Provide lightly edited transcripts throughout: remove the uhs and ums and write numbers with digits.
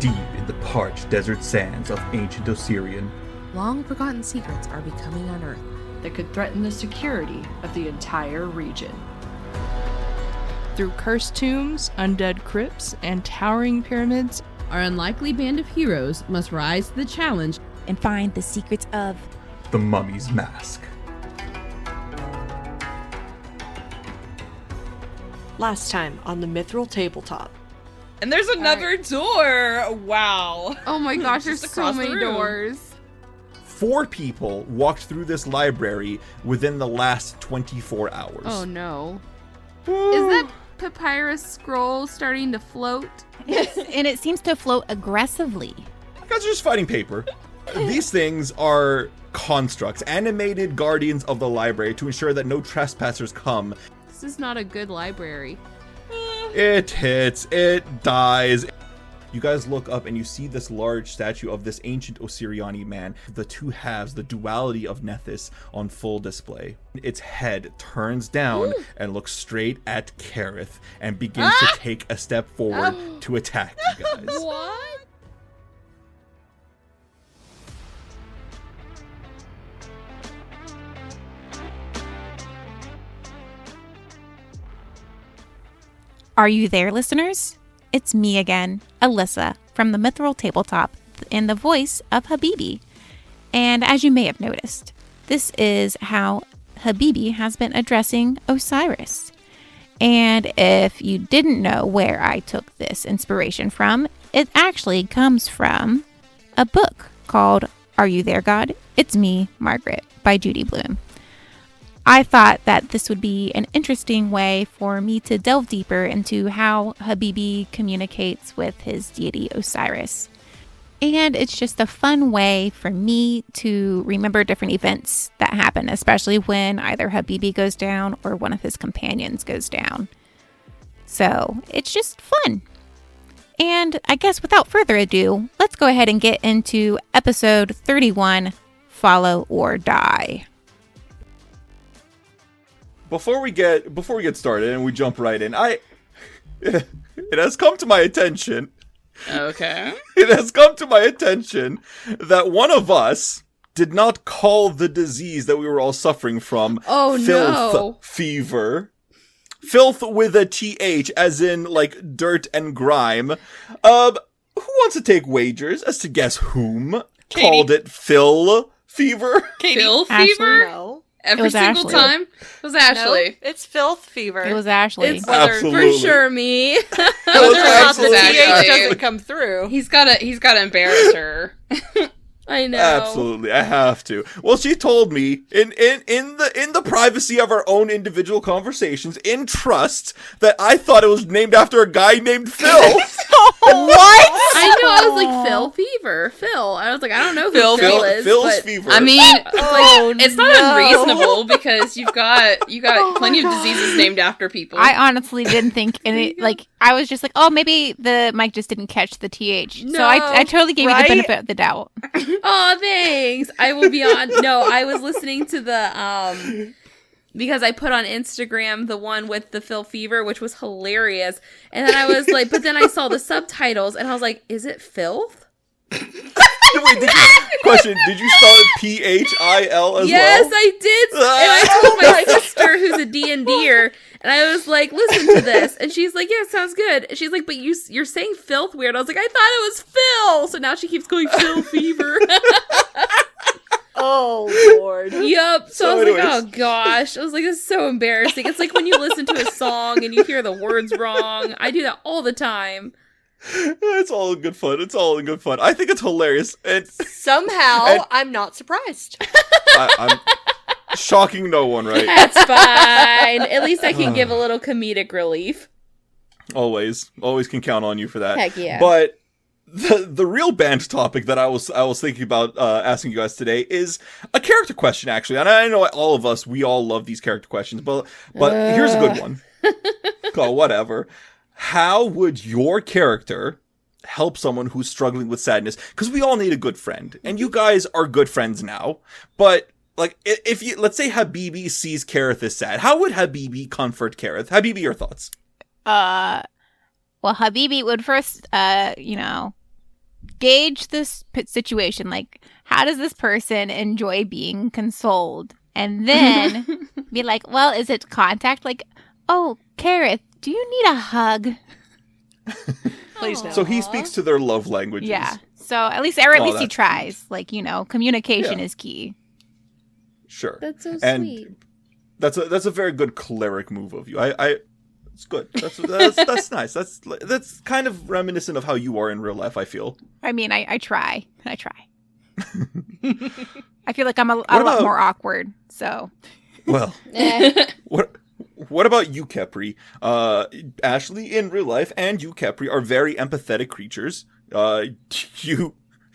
deep in the parched desert sands of ancient Osirian. Long-forgotten secrets are becoming unearthed that could threaten the security of the entire region. Through cursed tombs, undead crypts, and towering pyramids, our unlikely band of heroes must rise to the challenge and find the secrets of the Mummy's Mask. Last time on the Mithril Tabletop. And there's another door! Wow. Oh my gosh, there's so many the doors. 4 people walked through this library within the last 24 hours. Oh no. Is that papyrus scroll starting to float? Yes, and it seems to float aggressively. You guys are just fighting paper. These things are constructs, animated guardians of the library to ensure that no trespassers come. This is not a good library. It hits, it dies. You guys look up and you see this large statue of this ancient Osiriani man. The two halves, the duality of Nethys, on full display. Its head turns down and looks straight at Keryth and begins to take a step forward to attack you guys. What? Are you there, listeners? It's me again, Alyssa, from the Mithril Tabletop, in the voice of Habibi. And as you may have noticed, this is how Habibi has been addressing Osiris. And if you didn't know where I took this inspiration from, it actually comes from a book called Are You There, God? It's Me, Margaret, by Judy Blume. I thought that this would be an interesting way for me to delve deeper into how Habibi communicates with his deity Osiris. And it's just a fun way for me to remember different events that happen, especially when either Habibi goes down or one of his companions goes down. So it's just fun. And I guess without further ado, let's go ahead and get into episode 31, Follow or Die. Before we get started and we jump right in, it has come to my attention. Okay. It has come to my attention that one of us did not call the disease that we were all suffering from filth fever. Filth with a TH, as in like dirt and grime. Who wants to take wagers as to guess whom called it Phil fever? Katie. Phil Ashley? fever? No. Every single Ashley. time? It was Ashley. No, it's filth fever. It was Ashley. It's Absolutely. for sure me. Whether or not the Exactly. TH doesn't come through. He's gotta embarrass her. I know. Absolutely, I have to. Well, she told me in the privacy of our own individual conversations, in trust, that I thought it was named after a guy named Phil. What? I know. I was like, Phil fever. Phil. I was like, I don't know who Phil is. Phil's but fever. I mean, it's not no. unreasonable because you got plenty of diseases named after people. I honestly didn't think any, like, I was just like, oh, maybe the mic just didn't catch the TH. So No, I totally gave you the benefit of the doubt. Oh, thanks. I will be on. No, I was listening to the because I put on Instagram the one with the Phil fever, which was hilarious. And then I was like, but then I saw the subtitles and I was like, is it filth? Wait, did you spell it PHIL as Yes, well? I did. And I told my sister, who's a D&Der, and I was like, listen to this. And she's like, yeah, it sounds good. And she's like, but you're saying filth weird. I was like, I thought it was Phil. So now she keeps going Phil fever. Oh, Lord. Yep. So I was anyways. like, oh gosh. I was like, this is so embarrassing. It's like when you listen to a song and you hear the words wrong. I do that all the time. It's all in good fun. It's all in good fun. I think it's hilarious. And Somehow, I'm not surprised. I'm shocking no one, right? That's fine. At least I can give a little comedic relief. Always can count on you for that. Heck yeah. But the real band topic that I was thinking about asking you guys today is a character question, actually. And I know all of us, we all love these character questions, but here's a good one. Oh, whatever. How would your character help someone who's struggling with sadness? Because we all need a good friend, and you guys are good friends now. But like, if you, let's say Habibi sees Keryth as sad, how would Habibi comfort Keryth? Habibi, your thoughts? Well, Habibi would first, gauge this situation. Like, how does this person enjoy being consoled? And then be like, well, is it contact? Like, oh, Keryth, do you need a hug? Please no. So he speaks to their love languages. Yeah. So at least he that's tries. Like, communication Yeah. is key. Sure. That's so and sweet. That's a very good cleric move of you. It's good. That's nice. That's kind of reminiscent of how you are in real life, I feel. I mean, I try. I feel like I'm a lot more awkward. So. Well, what about you, Khepri? Ashley, in real life, and you, Khepri, are very empathetic creatures.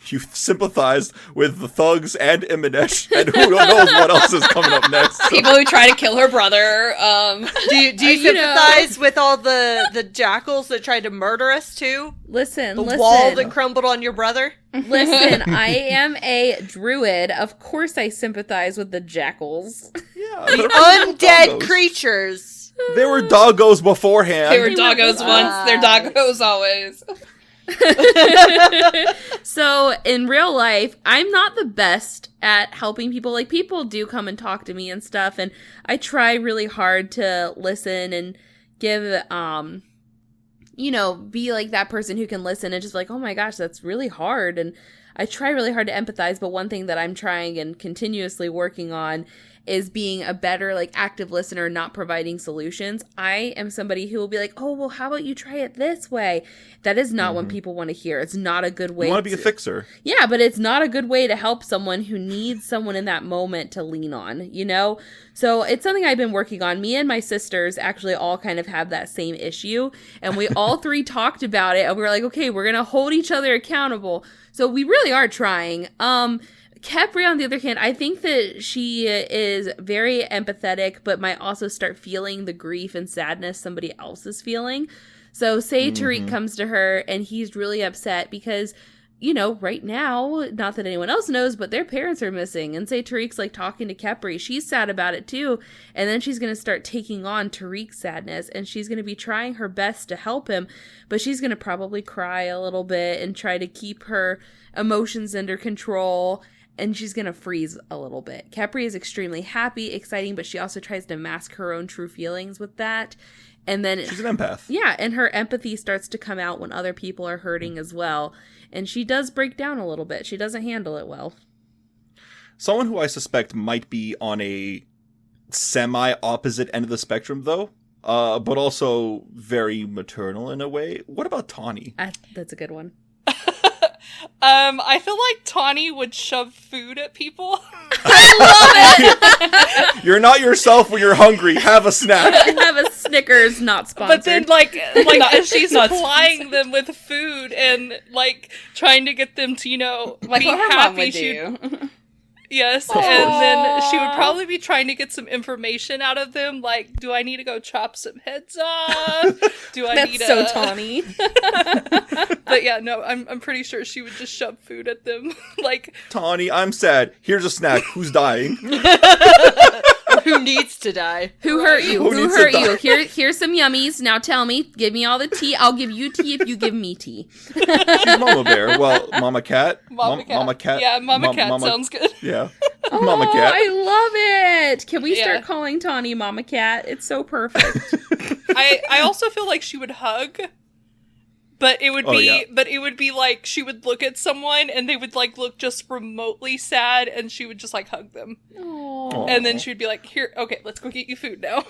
You sympathized with the thugs and Imanesh, and who knows what else is coming up next. So. People who try to kill her brother. Do you sympathize with all the jackals that tried to murder us too? Listen. The wall that crumbled on your brother? Listen, I am a druid. Of course I sympathize with the jackals. Yeah, Undead creatures. They were doggos beforehand. They were doggos once, they're doggos always. So in real life, I'm not the best at helping people. Like, people do come and talk to me and stuff, and I try really hard to listen and give be like that person who can listen and just like, oh my gosh, that's really hard. And I try really hard to empathize, but one thing that I'm trying and continuously working on is being a better, like, active listener, not providing solutions. I am somebody who will be like, oh, well, how about you try it this way? That is not what people want to hear. It's not a good way. You want to be a fixer. Yeah, but it's not a good way to help someone who needs someone in that moment to lean on, So it's something I've been working on. Me and my sisters actually all kind of have that same issue. And we all three talked about it. And we were like, okay, we're going to hold each other accountable. So we really are trying. Khepri, on the other hand, I think that she is very empathetic, but might also start feeling the grief and sadness somebody else is feeling. So say Tariq comes to her and he's really upset because, right now, not that anyone else knows, but their parents are missing. And say Tariq's like talking to Khepri. She's sad about it too. And then she's going to start taking on Tariq's sadness and she's going to be trying her best to help him. But she's going to probably cry a little bit and try to keep her emotions under control. And she's going to freeze a little bit. Khepri is extremely happy, exciting, but she also tries to mask her own true feelings with that. And then she's an empath. Yeah, and her empathy starts to come out when other people are hurting as well. And she does break down a little bit. She doesn't handle it well. Someone who I suspect might be on a semi-opposite end of the spectrum, though, but also very maternal in a way. What about Tanhi? That's a good one. I feel like Tanhi would shove food at people. I love it! You're not yourself when you're hungry. Have a snack. Have a Snickers, not sponsored. But then, as she's supplying them with food and, trying to get them to, be what her mom happy, would do. Yes, Aww. and then she would probably be trying to get some information out of them, like, do I need to go chop some heads off? Do I That's need so Tanhi. But yeah, no, I'm pretty sure she would just shove food at them. Tanhi, I'm sad. Here's a snack. Who's dying? Who needs to die? Who hurt you? Who Who needs hurt to you? die? Here's some yummies. Now tell me. Give me all the tea. I'll give you tea if you give me tea. She's Mama Bear. Well, Mama Cat. Mama Cat. Yeah, Cat sounds good. Yeah. Oh, Mama Cat. I love it. Can we Yeah. start calling Tanhi Mama Cat? It's so perfect. I also feel like she would hug. But it would be like she would look at someone and they would look just remotely sad and she would just hug them. Aww. And then she would be like, "Here, okay, let's go get you food now."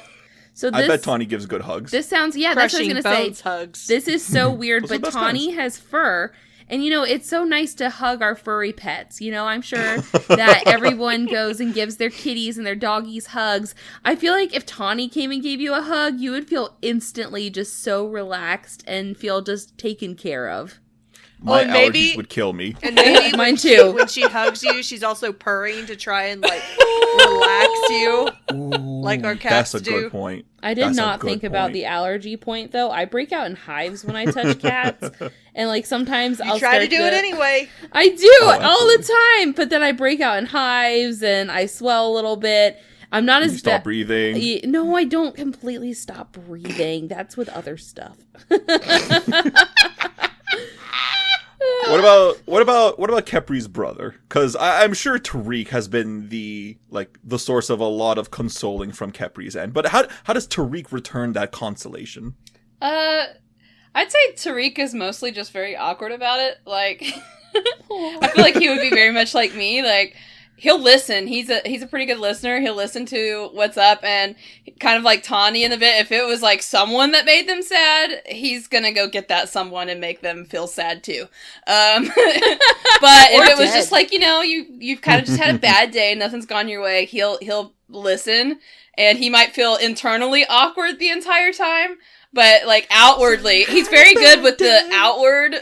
So I bet Tanhi gives good hugs. This sounds that's what I was Crushing gonna bones say. hugs. This is so weird, Those are but the best Tanhi kinds. has fur. And, it's so nice to hug our furry pets. I'm sure that everyone goes and gives their kitties and their doggies hugs. I feel like if Tanhi came and gave you a hug, you would feel instantly just so relaxed and feel just taken care of. My and maybe- allergies would kill me. And maybe Mine too. when she hugs you, she's also purring to try and relax you, like our cats That's a do. good point. I did That's a not good think about point. the allergy point, though. I break out in hives when I touch cats. And, sometimes I'll Try to do it anyway. I do all absolutely. the time. But then I break out in hives and I swell a little bit. I'm not You as stop breathing. No, I don't completely stop breathing. That's with other stuff. What about Khepri's brother? Because I'm sure Tariq has been the source of a lot of consoling from Khepri's end. But how does Tariq return that consolation? I'd say Tariq is mostly just very awkward about it. Like, I feel like he would be very much like me. Like, he'll listen. He's a pretty good listener. He'll listen to what's up, and kind of like Tanhi in the bit. If it was like someone that made them sad, he's gonna go get that someone and make them feel sad too. But if it was just like, you've kind of just had a bad day, nothing's gone your way, he'll listen, and he might feel internally awkward the entire time. But, like, outwardly, he's very good with the outward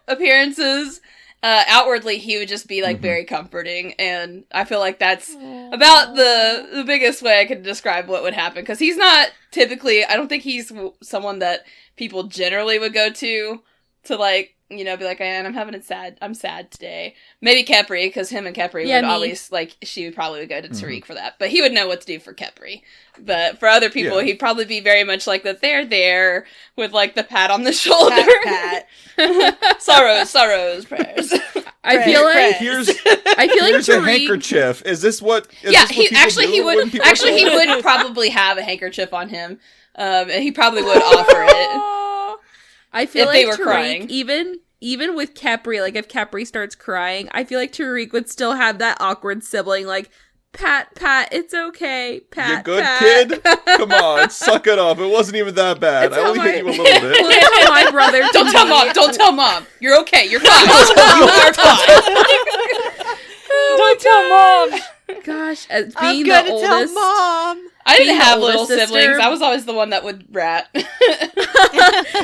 appearances. Outwardly, he would just be, like, very comforting. And I feel like that's about the biggest way I could describe what would happen. Because he's not typically, I don't think he's someone that people generally would go to, like, be like, I'm sad today. Maybe Khepri, because him and Khepri would always, like, she would probably go to Tariq for that. But he would know what to do for Khepri. But for other people, he'd probably be very much like that they're there with, like, the pat on the shoulder. Pat. sorrows, prayers. I feel like Here's Tariq, a handkerchief. Is this what? He would probably have a handkerchief on him, and he probably would offer it. I feel if like they were Tariq, crying. even with Khepri, like if Khepri starts crying, I feel like Tariq would still have that awkward sibling, like, Pat, it's okay. Pat, you good, Pat. kid? Come on, suck it up. It wasn't even that bad. I only hit you a little bit. Well, that's how my brother Don't tell mom. Don't tell mom. You're okay. You're fine. You are fine. Don't tell mom. Gosh, as I'm being gonna the oldest, tell mom. I didn't Being the have little oldest siblings. sister- I was always the one that would rat.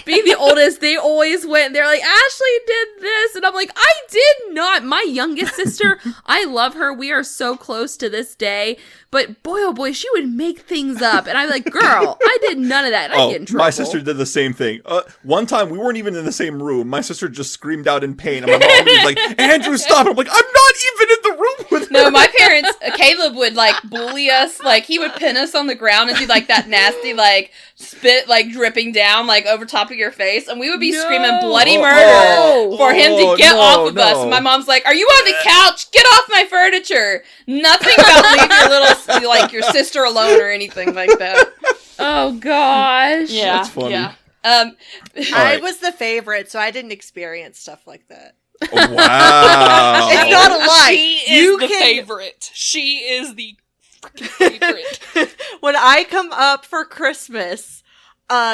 being the oldest, they always went. They're like, Ashley did this, and I'm like, I did not. My youngest sister, I love her. We are so close to this day. But boy, oh boy, she would make things up, and I'm like, girl, I did none of that. And I get in trouble. My sister did the same thing. One time, we weren't even in the same room. My sister just screamed out in pain, and my mom was like, "Andrew, stop!" I'm like, "I'm not even in the room with her." No, my parents, Caleb would, like, bully us. Like, he would pin us on the ground and do, like, that nasty, like, spit, like, dripping down, like, over top of your face. And we would be screaming bloody murder for him to get off of us. And my mom's like, "Are you on the couch? Get off my furniture." Nothing about leave your little, like, your sister alone or anything like that. Oh gosh. Yeah. That's funny. Yeah. I was the favorite, so I didn't experience stuff like that. Oh, wow. It's not a lie. She is the favorite. She is the freaking favorite. When I come up for Christmas,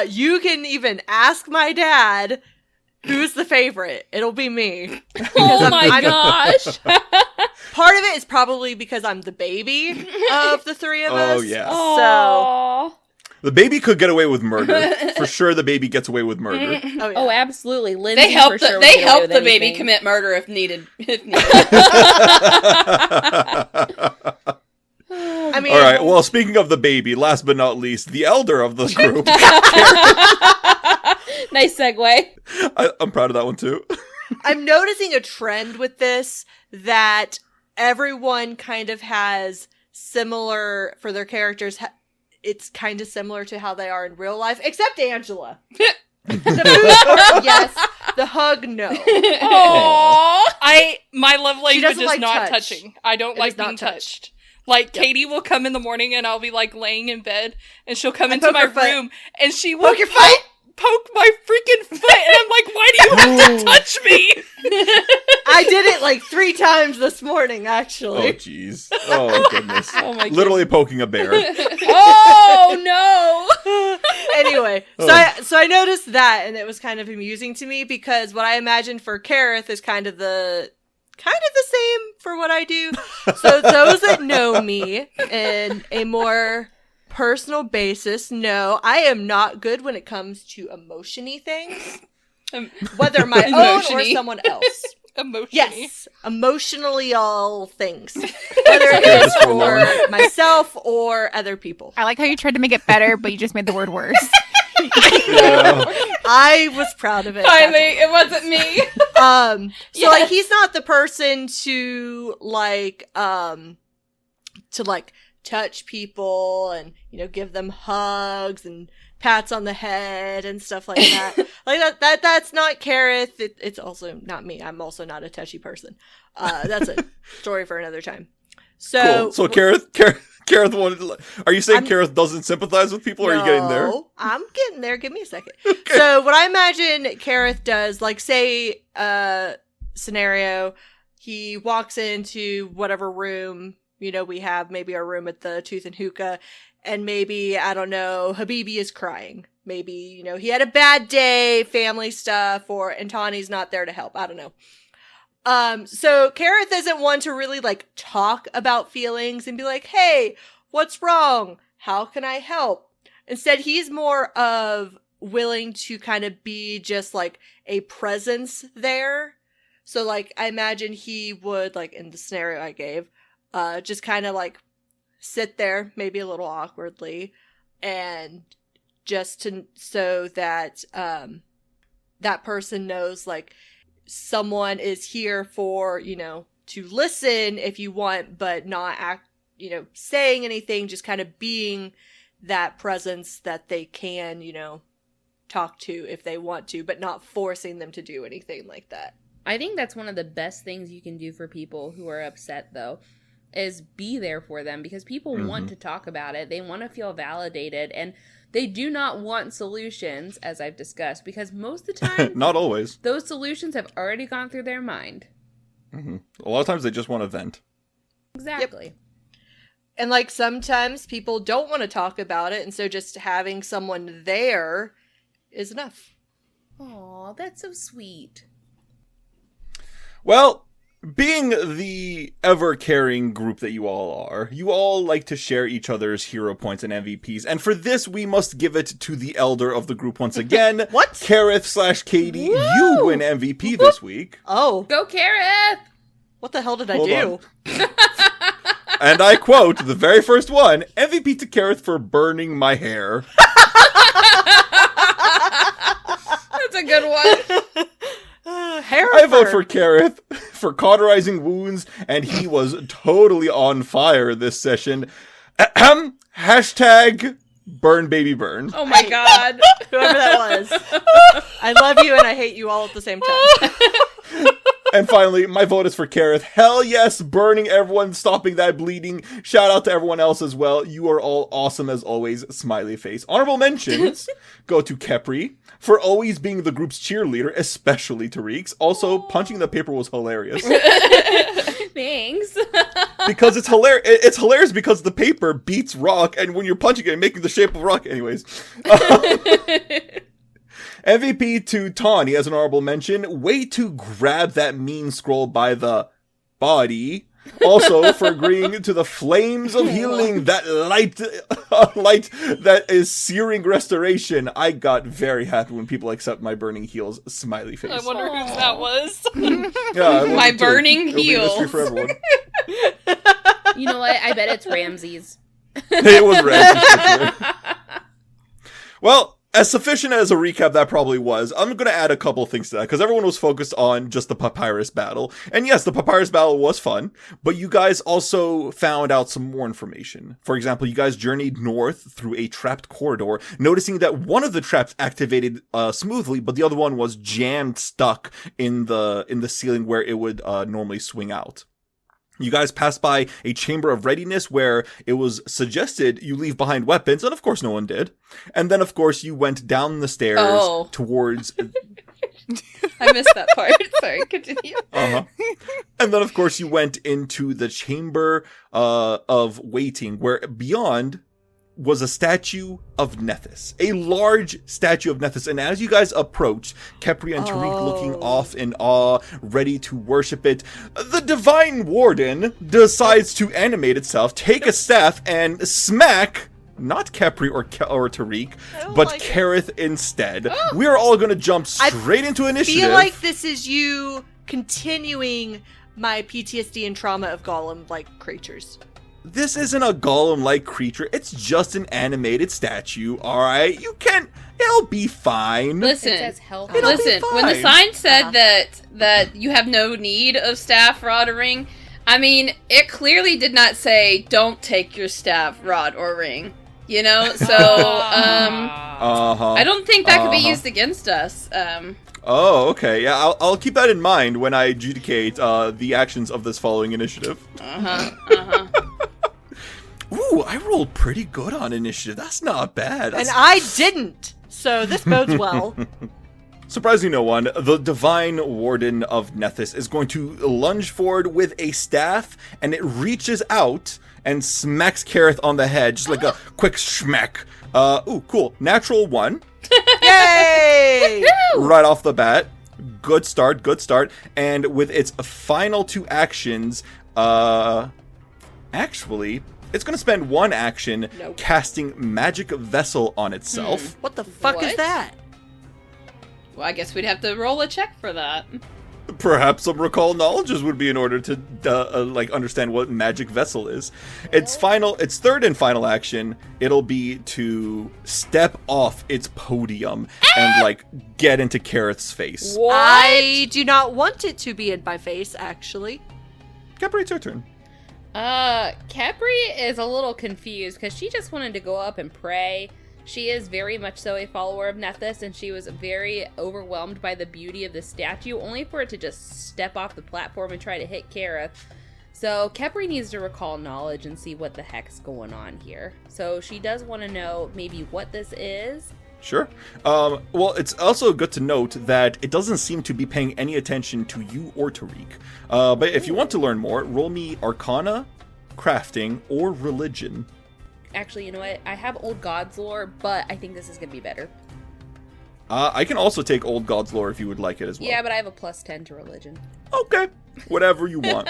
you can even ask my dad who's the favorite. It'll be me. Oh my gosh. Part of it is probably because I'm the baby of the three of us. Oh, yeah. So The baby could get away with murder. For sure, the baby gets away with murder. Oh, absolutely. Lindsay They help for sure the, would they get away help with the baby anything. commit murder if needed. I mean, All right. Well, speaking of the baby, last but not least, the elder of the group. Nice segue. I'm proud of that one too. I'm noticing a trend with this that everyone kind of has similar for their characters. It's kind of similar to how they are in real life, except Anjela. The food part, yes. The hug, no. My love language doesn't is like not touch. touching. I don't It like is not being touch. touched. Like, Katie will come in the morning and I'll be, like, laying in bed and she'll come I into poke my her foot. room and she will Poke your foot? poke my freaking foot and I'm like, why do you have to touch me? I did it like 3 times this morning, Oh, actually. jeez. Oh, goodness. Oh my Literally poking a bear. Oh no. Anyway, so I noticed that, and it was kind of amusing to me because what I imagined for Keryth is kind of the same for what I do. So those that know me in a more personal basis know I am not good when it comes to emotion-y things, whether my own or Emotion-y. someone else. Emotion. Yes, emotionally all things, whether it is for myself or other people. I like how you tried to make it better, but you just made the word worse. Yeah. I was proud of it. Finally, it wasn't me. So like he's not the person to touch people and, give them hugs and pats on the head and stuff like that. Like that's not Keryth. It's also not me. I'm also not a touchy person. That's a story for another time. So, cool. So Keryth wanted. Are you saying Keryth doesn't sympathize with people? Or are you getting there? No, I'm getting there. Give me a second. Okay. So what I imagine Keryth does, like, say, scenario, he walks into whatever room, we have, maybe a room at the Tooth and Hookah, and maybe, I don't know, Habibi is crying. Maybe, he had a bad day, family stuff, and Tanhi's not there to help. I don't know. So Keryth isn't one to really, like, talk about feelings and be like, hey, what's wrong? How can I help? Instead, he's more of willing to kind of be just, like, a presence there. So, like, I imagine he would, like, in the scenario I gave, just kind of, like, sit there, maybe a little awkwardly, and just so that, that person knows, like, someone is here for, to listen if you want, but not saying anything, just kind of being that presence that they can, talk to if they want to, but not forcing them to do anything like that. I think that's one of the best things you can do for people who are upset, though, is be there for them, because people want to talk about it. They want to feel validated, and they do not want solutions, as I've discussed, because most of the time, not always, those solutions have already gone through their mind. Mm-hmm. A lot of times they just want to vent. Exactly. Yep. And, like, sometimes people don't want to talk about it, and so just having someone there is enough. Aw, that's so sweet. Well, being the ever-caring group that you all are, you all like to share each other's hero points and MVPs, and for this, we must give it to the elder of the group once again. What? Keryth/Katie, Woo! You win MVP this week. Oh. Go, Keryth! What the hell did I Hold do? And I quote, the very first one, MVP to Keryth for burning my hair. That's a good one. I vote for Keryth for cauterizing wounds, and he was totally on fire this session. Hashtag burn baby burn. Oh my god. Whoever that was. I love you and I hate you all at the same time. And finally, my vote is for Keryth. Hell yes, burning everyone, stopping that bleeding. Shout out to everyone else as well. You are all awesome as always. Smiley face. Honorable mentions go to Khepri for always being the group's cheerleader, especially Tariq's. Also, punching the paper was hilarious. Thanks. Because it's hilarious. It's hilarious because the paper beats rock, and when you're punching it, making the shape of rock. Anyways. MVP to Tanhi as an honorable mention. Way to grab that mean scroll by the body. Also for agreeing to the flames of healing, that light that is searing restoration. I got very happy when people accept my burning heals. Smiley face. I wonder whose that was. Yeah, my burning It'll be a mystery heels. for everyone. You know what? I bet it's Ramses. It was Ramses for sure. Well, as sufficient as a recap that probably was, I'm going to add a couple things to that, because everyone was focused on just the papyrus battle. And yes, the papyrus battle was fun, but you guys also found out some more information. For example, you guys journeyed north through a trapped corridor, noticing that one of the traps activated smoothly, but the other one was jammed stuck in the ceiling where it would normally swing out. You guys passed by a chamber of readiness where it was suggested you leave behind weapons, and of course no one did. And then, of course, you went down the stairs towards... I missed that part. Sorry, continue. And then, of course, you went into the chamber of waiting, where beyond was a statue of Nethys. A large statue of Nethys. And as you guys approached, Khepri and Tariq looking off in awe, ready to worship it, the Divine Warden decides to animate itself, take a staff, and smack not Khepri or Tariq, but Keryth instead. We're all going to jump straight into initiative. I feel like this is you continuing my PTSD and trauma of golem-like creatures. This isn't a golem-like creature. It's just an animated statue, alright? You can... It'll be fine. Listen, It says health. when the sign said that you have no need of staff rottering, I mean, it clearly did not say, don't take your staff, rod, or ring. You know? So, I don't think that could be used against us. Oh, okay. Yeah, I'll keep that in mind when I adjudicate the actions of this following initiative. Ooh, I rolled pretty good on initiative. That's not bad. And I didn't, so this bodes well. Surprising no one, the Divine Warden of Nethys is going to lunge forward with a staff, and it reaches out and smacks Keryth on the head, just like a quick smack. Ooh, cool. Natural 1. Yay! Right off the bat. Good start, good start. And with its final 2 actions, actually, it's going to spend 1 action casting Magic Vessel on itself. What the fuck is that? Well, I guess we'd have to roll a check for that. Perhaps some recall knowledges would be in order to understand what Magic Vessel is. Its 3rd and final action, it'll be to step off its podium and get into Keryth's face. What? I do not want it to be in my face, actually. Khepri, it's your turn. Khepri is a little confused because she just wanted to go up and pray. She is very much so a follower of Nethys, and she was very overwhelmed by the beauty of the statue, only for it to just step off the platform and try to hit Keryth. So Khepri needs to recall knowledge and see what the heck's going on here. So she does want to know maybe what this is. Sure. Well, it's also good to note that it doesn't seem to be paying any attention to you or Tariq. But if you want to learn more, roll me Arcana, Crafting, or Religion. Actually, you know what? I have Old Gods lore, but I think this is going to be better. I can also take Old Gods lore if you would like it as well. Yeah, but I have a +10 to religion. Okay. Whatever you want.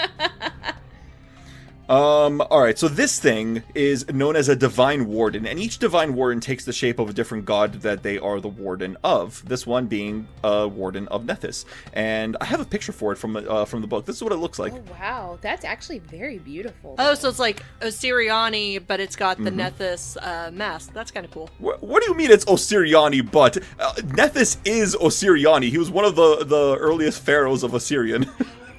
Alright, so this thing is known as a Divine Warden, and each Divine Warden takes the shape of a different god that they are the Warden of. This one being a Warden of Nethys. And I have a picture for it from the book. This is what it looks like. Oh, wow. That's actually very beautiful. Oh, so it's like Osiriani, but it's got the Nethys mask. That's kind of cool. What do you mean it's Osiriani, but? Nethys is Osiriani. He was one of the earliest pharaohs of Osirian.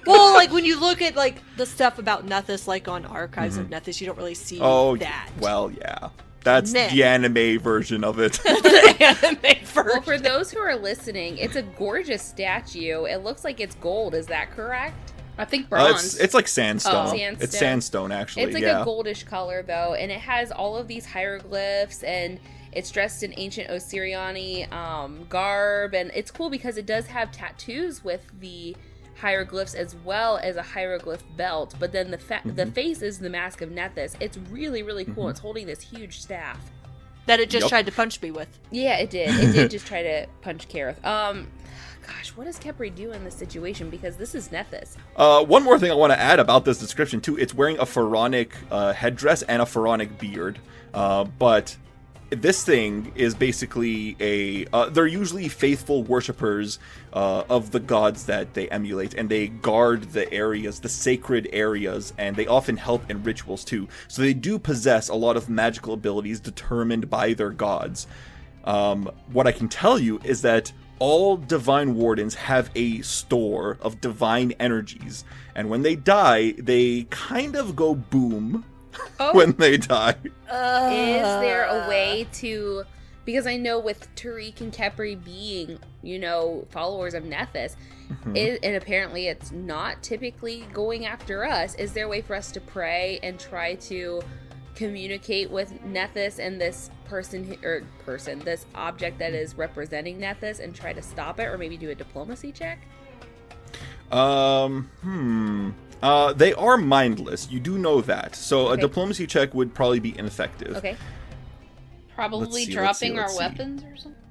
Well, when you look at the stuff about Nethys, on Archives of Nethys, you don't really see that. Well, yeah. That's the anime version of it. The anime version. Well, for those who are listening, it's a gorgeous statue. It looks like it's gold. Is that correct? I think bronze. It's like sandstone. Oh, sandstone. It's sandstone, actually. It's a goldish color, though, and it has all of these hieroglyphs, and it's dressed in ancient Osiriani garb, and it's cool because it does have tattoos with the hieroglyphs as well as a hieroglyph belt, but then the face is the mask of Nethys. It's really, really cool. It's holding this huge staff that it just tried to punch me with. Yeah, it did. It did just try to punch Keryth. Gosh, what does Khepri do in this situation? Because this is Nethys. One more thing I want to add about this description too. It's wearing a pharaonic headdress and a pharaonic beard, but this thing is basically they're usually faithful worshippers of the gods that they emulate, and they guard the sacred areas, and they often help in rituals too. So they do possess a lot of magical abilities determined by their gods. What I can tell you is that all Divine Wardens have a store of divine energies, and when they die, they kind of go boom. When they die. Is there a way to... Because I know with Tariq and Khepri being, followers of Nethys, and apparently it's not typically going after us, is there a way for us to pray and try to communicate with Nethys and this this object that is representing Nethys and try to stop it, or maybe do a diplomacy check? They are mindless. You do know that. So a diplomacy check would probably be ineffective. Okay. Probably dropping our weapons or something?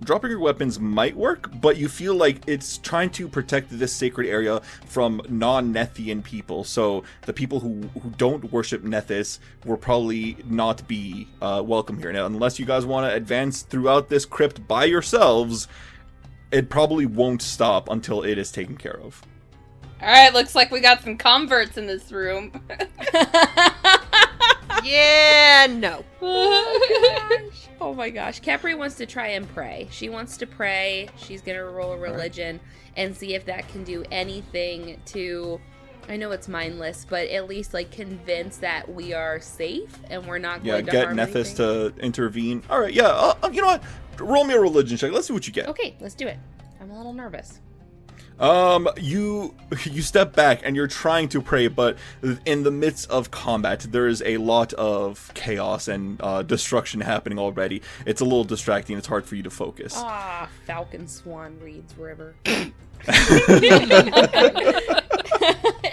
Dropping your weapons might work, but you feel like it's trying to protect this sacred area from non-Nethian people. So the people who don't worship Nethys will probably not be welcome here. Now, unless you guys want to advance throughout this crypt by yourselves, it probably won't stop until it is taken care of. Alright, looks like we got some converts in this room. Yeah, no. Oh my gosh. Khepri wants to try and pray. She wants to pray. She's going to roll a religion and see if that can do anything to I know it's mindless, but at least like convince that we are safe and we're not Yeah, going to get harm Nethys anything. to intervene. All right, yeah. You know what? Roll me a religion check. Let's see what you get. Okay, let's do it. I'm a little nervous. You step back and you're trying to pray, but in the midst of combat, there is a lot of chaos and destruction happening already. It's a little distracting. It's hard for you to focus. Ah, Falcon Swan Reeds River.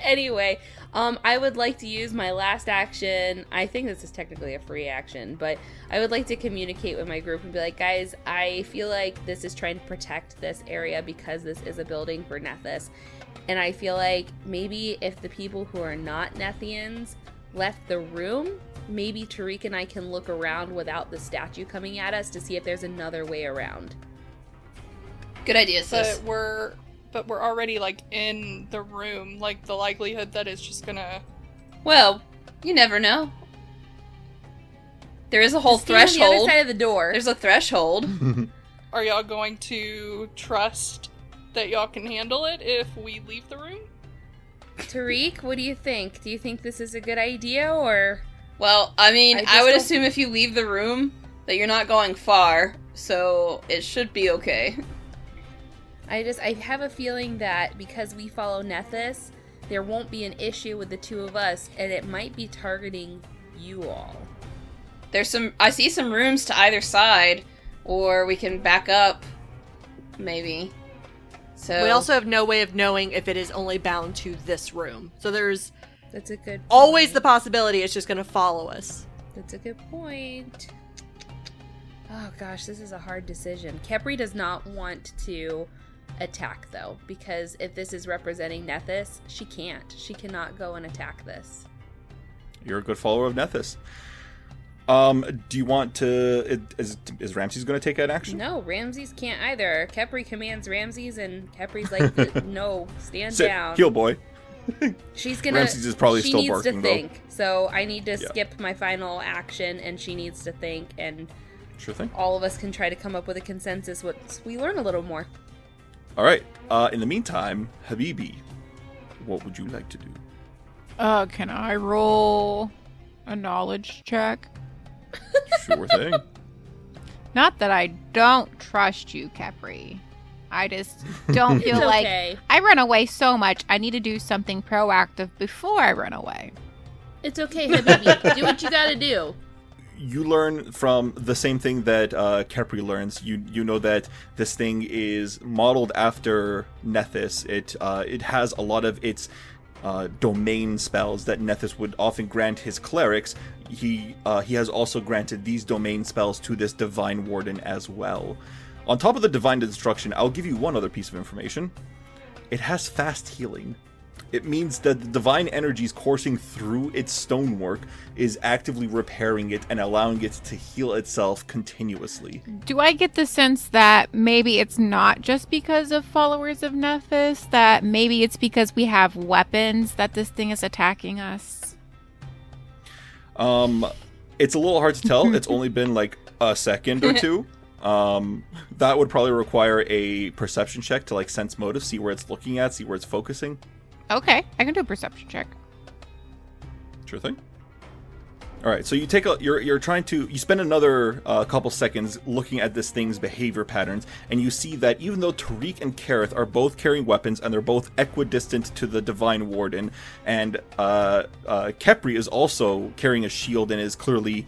Anyway, I would like to use my last action. I think this is technically a free action, but I would like to communicate with my group and be like, guys, I feel like this is trying to protect this area because this is a building for Nethys. And I feel like maybe if the people who are not Nethians left the room, maybe Tariq and I can look around without the statue coming at us to see if there's another way around. Good idea, sis. But we're already, like, in the room. Like, the likelihood that it's just gonna... Well, you never know. There is a whole Just stand on threshold. the other side of the door. There's a threshold. Are y'all going to trust that y'all can handle it if we leave the room? Tariq, what do you think? Do you think this is a good idea, or... Well, I mean, I just I would don't- assume if you leave the room that you're not going far, so it should be okay. I have a feeling that because we follow Nethys, there won't be an issue with the two of us, and it might be targeting you all. I see some rooms to either side, or we can back up, maybe. So We also have no way of knowing if it is only bound to this room. So there's That's a good always point. the possibility it's just going to follow us. That's a good point. Oh gosh, this is a hard decision. Khepri does not want to attack, though, because if this is representing Nethys, she can't. She cannot go and attack this. You're a good follower of Nethys. Do you want to... Is Ramses going to take an action? No, Ramses can't either. Khepri commands Ramses, and Khepri's like, no, stand Sit, down. heel boy. She's gonna. Ramses is probably she still needs barking, to though. think. So I need to Yeah. skip my final action, and she needs to think, and Sure thing. all of us can try to come up with a consensus once we learn a little more. All right. In the meantime, Habibi, what would you like to do? Can I roll a knowledge check? Sure thing. Not that I don't trust you, Khepri. I just don't feel It's like okay. I run away so much. I need to do something proactive before I run away. It's okay, Habibi. Do what you gotta do. You learn from the same thing that Khepri learns. You know that this thing is modeled after Nethys. It has a lot of its domain spells that Nethys would often grant his clerics. He has also granted these domain spells to this Divine Warden as well. On top of the Divine Destruction, I'll give you one other piece of information. It has fast healing. It means that the divine energies coursing through its stonework is actively repairing it and allowing it to heal itself continuously. Do I get the sense that maybe it's not just because of followers of Nethys, that maybe it's because we have weapons that this thing is attacking us? It's a little hard to tell. It's only been like a second or two. That would probably require a perception check to like sense motive, see where it's looking at, see where it's focusing. Okay, I can do a perception check. Sure thing. All right, so you take you're trying to spend another couple seconds looking at this thing's behavior patterns, and you see that even though Tariq and Keryth are both carrying weapons and they're both equidistant to the Divine Warden, and Khepri is also carrying a shield and is clearly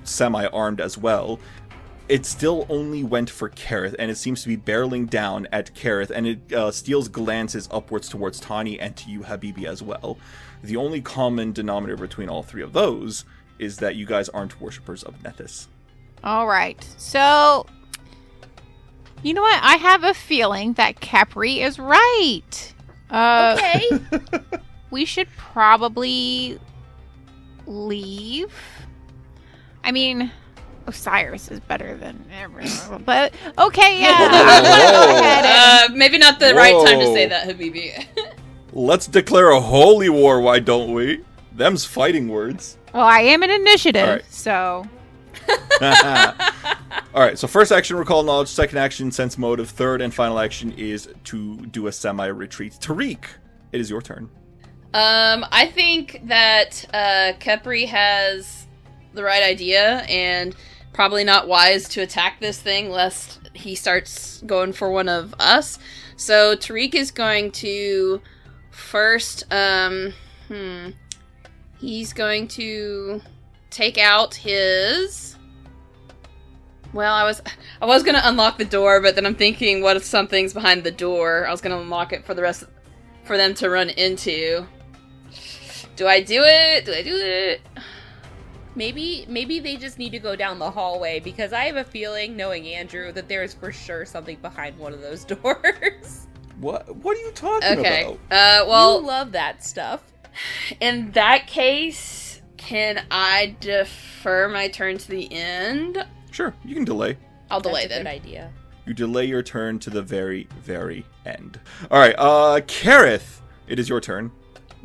semi-armed as well, it still only went for Keryth, and it seems to be barreling down at Keryth, and it steals glances upwards towards Tanhi and to you, Habibi, as well. The only common denominator between all three of those is that you guys aren't worshippers of Nethys. All right, so you know what? I have a feeling that Khepri is right. Okay. We should probably leave. I mean, Osiris is better than everyone, but okay, yeah. Go ahead and- Maybe not the right time to Whoa. say that, Habibi. Let's declare a holy war, why don't we? Them's fighting words. Well, I am an initiative, All right. so Alright, so first action, recall knowledge. Second action, sense motive. Third and final action is to do a semi-retreat. Tariq, it is your turn. I think that Khepri has the right idea and probably not wise to attack this thing lest he starts going for one of us. So Tariq is going to first, he's going to take out his... Well, I was going to unlock the door, but then I'm thinking, what if something's behind the door? I was going to unlock it for them to run into. Do I do it? Maybe they just need to go down the hallway, because I have a feeling, knowing Andrew, that there is for sure something behind one of those doors. What are you talking about? Well, you love that stuff. In that case, can I defer my turn to the end? Sure, you can delay. I'll delay That's a then. good idea. You delay your turn to the very, very end. All right, Keryth, it is your turn.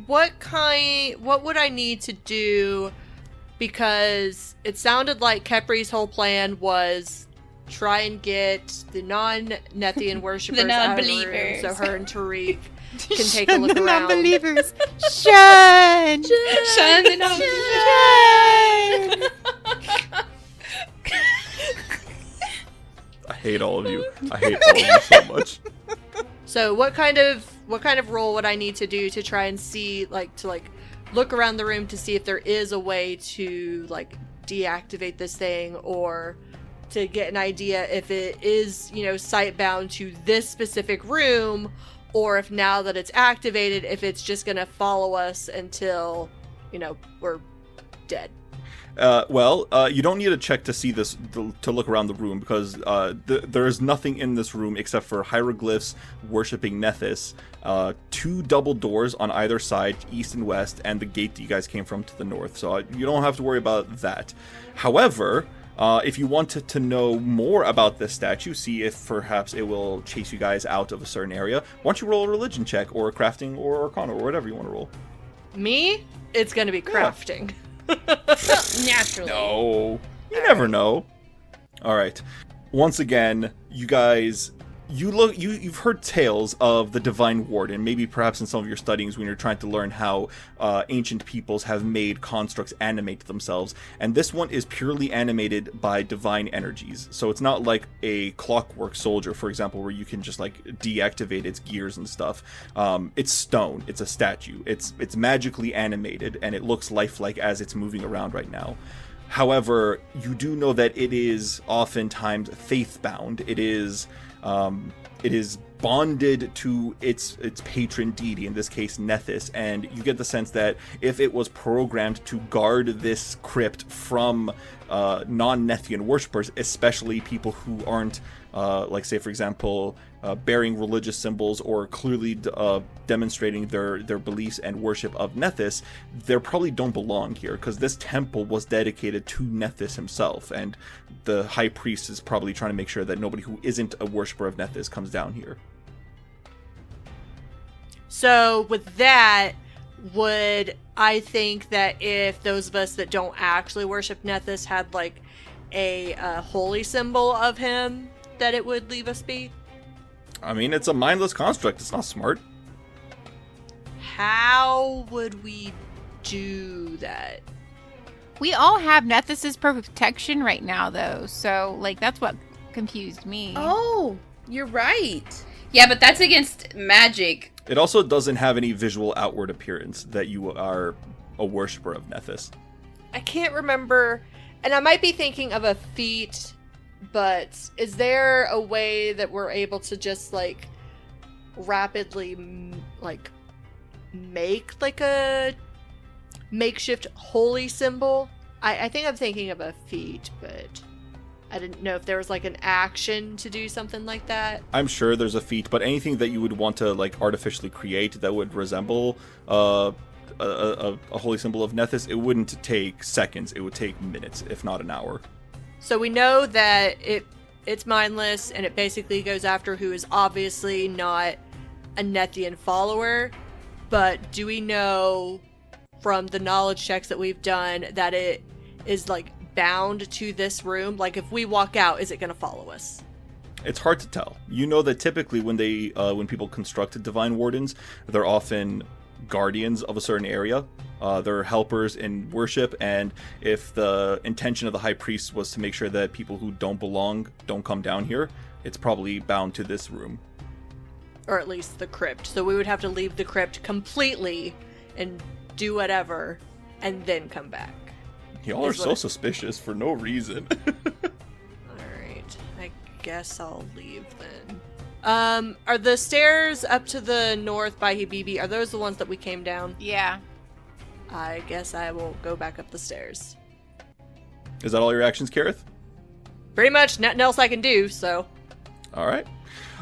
What would I need to do? Because it sounded like Khepri's whole plan was try and get the non-Nethian worshippers out of the room so her and Tariq can take a look the around. Non-believers. Shun! Shun the I hate all of you. I hate all of you so much. So what kind of role would I need to do to try and see, look around the room to see if there is a way to, deactivate this thing, or to get an idea if it is, sight bound to this specific room, or if now that it's activated, if it's just going to follow us until, we're dead. You don't need a check to see this, to look around the room, because there is nothing in this room except for hieroglyphs worshipping Nethys, 2 double doors on either side, east and west, and the gate that you guys came from to the north, so you don't have to worry about that. However, if you want to know more about this statue, see if perhaps it will chase you guys out of a certain area, why don't you roll a religion check, or a crafting, or arcana, or whatever you want to roll. Me? It's going to be crafting. Naturally. No. You never know. Alright. Once again, you guys... You've heard tales of the Divine Warden, maybe perhaps in some of your studies when you're trying to learn how ancient peoples have made constructs animate themselves, and this one is purely animated by divine energies. So it's not like a clockwork soldier, for example, where you can just deactivate its gears and stuff. It's stone. It's a statue. It's magically animated, and it looks lifelike as it's moving around right now. However, you do know that it is oftentimes faith-bound. It is bonded to its patron deity, in this case Nethys, and you get the sense that if it was programmed to guard this crypt from non-Nethian worshippers, especially people who aren't, say for example, bearing religious symbols or clearly demonstrating their beliefs and worship of Nethys, they probably don't belong here, because this temple was dedicated to Nethys himself, and the high priest is probably trying to make sure that nobody who isn't a worshipper of Nethys comes down here. So with that, would I think that if those of us that don't actually worship Nethys had a holy symbol of him, that it would leave us be? I mean, it's a mindless construct. It's not smart. How would we do that? We all have Nethys' protection right now, though, so, that's what confused me. Oh, you're right. Yeah, but that's against magic. It also doesn't have any visual outward appearance that you are a worshipper of Nethys. I can't remember, and I might be thinking of a feat, but is there a way that we're able to just, rapidly, make, a makeshift holy symbol? I think I'm thinking of a feat, but I didn't know if there was, an action to do something like that. I'm sure there's a feat, but anything that you would want to, artificially create that would resemble a holy symbol of Nethys, it wouldn't take seconds. It would take minutes, if not an hour. So we know that it's mindless, and it basically goes after who is obviously not a Nethian follower, but do we know from the knowledge checks that we've done that it is, bound to this room? If we walk out, is it going to follow us? It's hard to tell. You know that typically when people construct Divine Wardens, they're often guardians of a certain area. They're helpers in worship, and if the intention of the High Priest was to make sure that people who don't belong don't come down here, it's probably bound to this room. Or at least the crypt. So we would have to leave the crypt completely and do whatever, and then come back. Y'all are so suspicious for no reason. Alright, I guess I'll leave then. Are the stairs up to the north by Habibi, are those the ones that we came down? Yeah. I guess I will go back up the stairs. Is that all your actions, Keryth? Pretty much, nothing else I can do, so. Alright.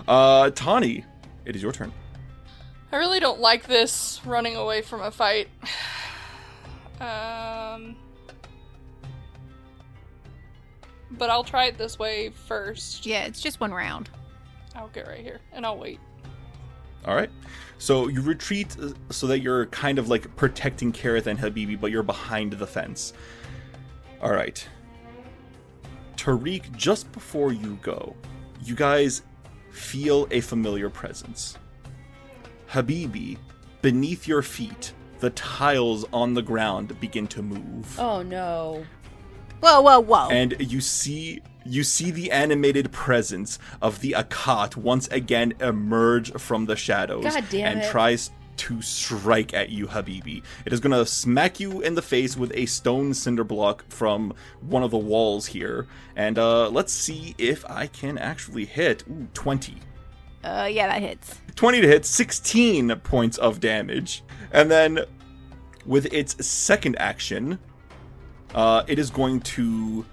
Tanhi, it is your turn. I really don't like this running away from a fight. But I'll try it this way first. Yeah, it's just one round. I'll get right here, and I'll wait. Alright. So you retreat so that you're kind of like protecting Keryth and Habibi, but you're behind the fence. Alright. Tariq, just before you go, you guys feel a familiar presence. Habibi, beneath your feet, the tiles on the ground begin to move. Oh no. Whoa, whoa, whoa. And you see the animated presence of the Akhat once again emerge from the shadows. God damn and it. tries to strike at you, Habibi. It is going to smack you in the face with a stone cinder block from one of the walls here. And let's see if I can actually hit. Ooh, 20. Yeah, that hits. 20 to hit, 16 points of damage. And then with its second action, it is going to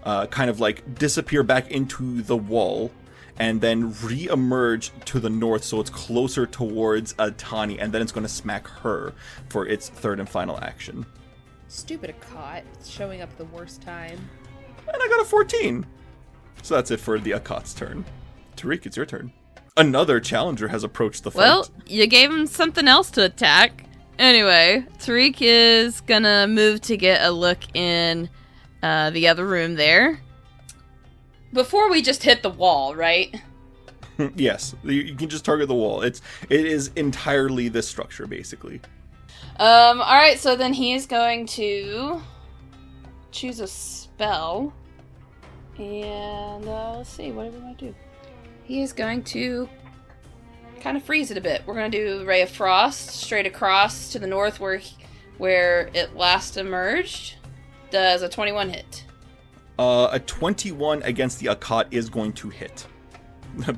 kind of like disappear back into the wall and then re-emerge to the north so it's closer towards Tanhi, and then it's going to smack her for its third and final action. Stupid Akhat. It's showing up at the worst time. And I got a 14. So that's it for the Akat's turn. Tariq, it's your turn. Another challenger has approached the fight. Well, you gave him something else to attack. Anyway, Tariq is gonna move to get a look in the other room there. Before we just hit the wall, right? Yes, you can just target the wall. It is entirely this structure, basically. Alright, so then he is going to choose a spell. And, let's see, what do we want to do? He is going to kind of freeze it a bit. We're going to do Ray of Frost straight across to the north where it last emerged. Does a 21 hit? A 21 against the Akhat is going to hit.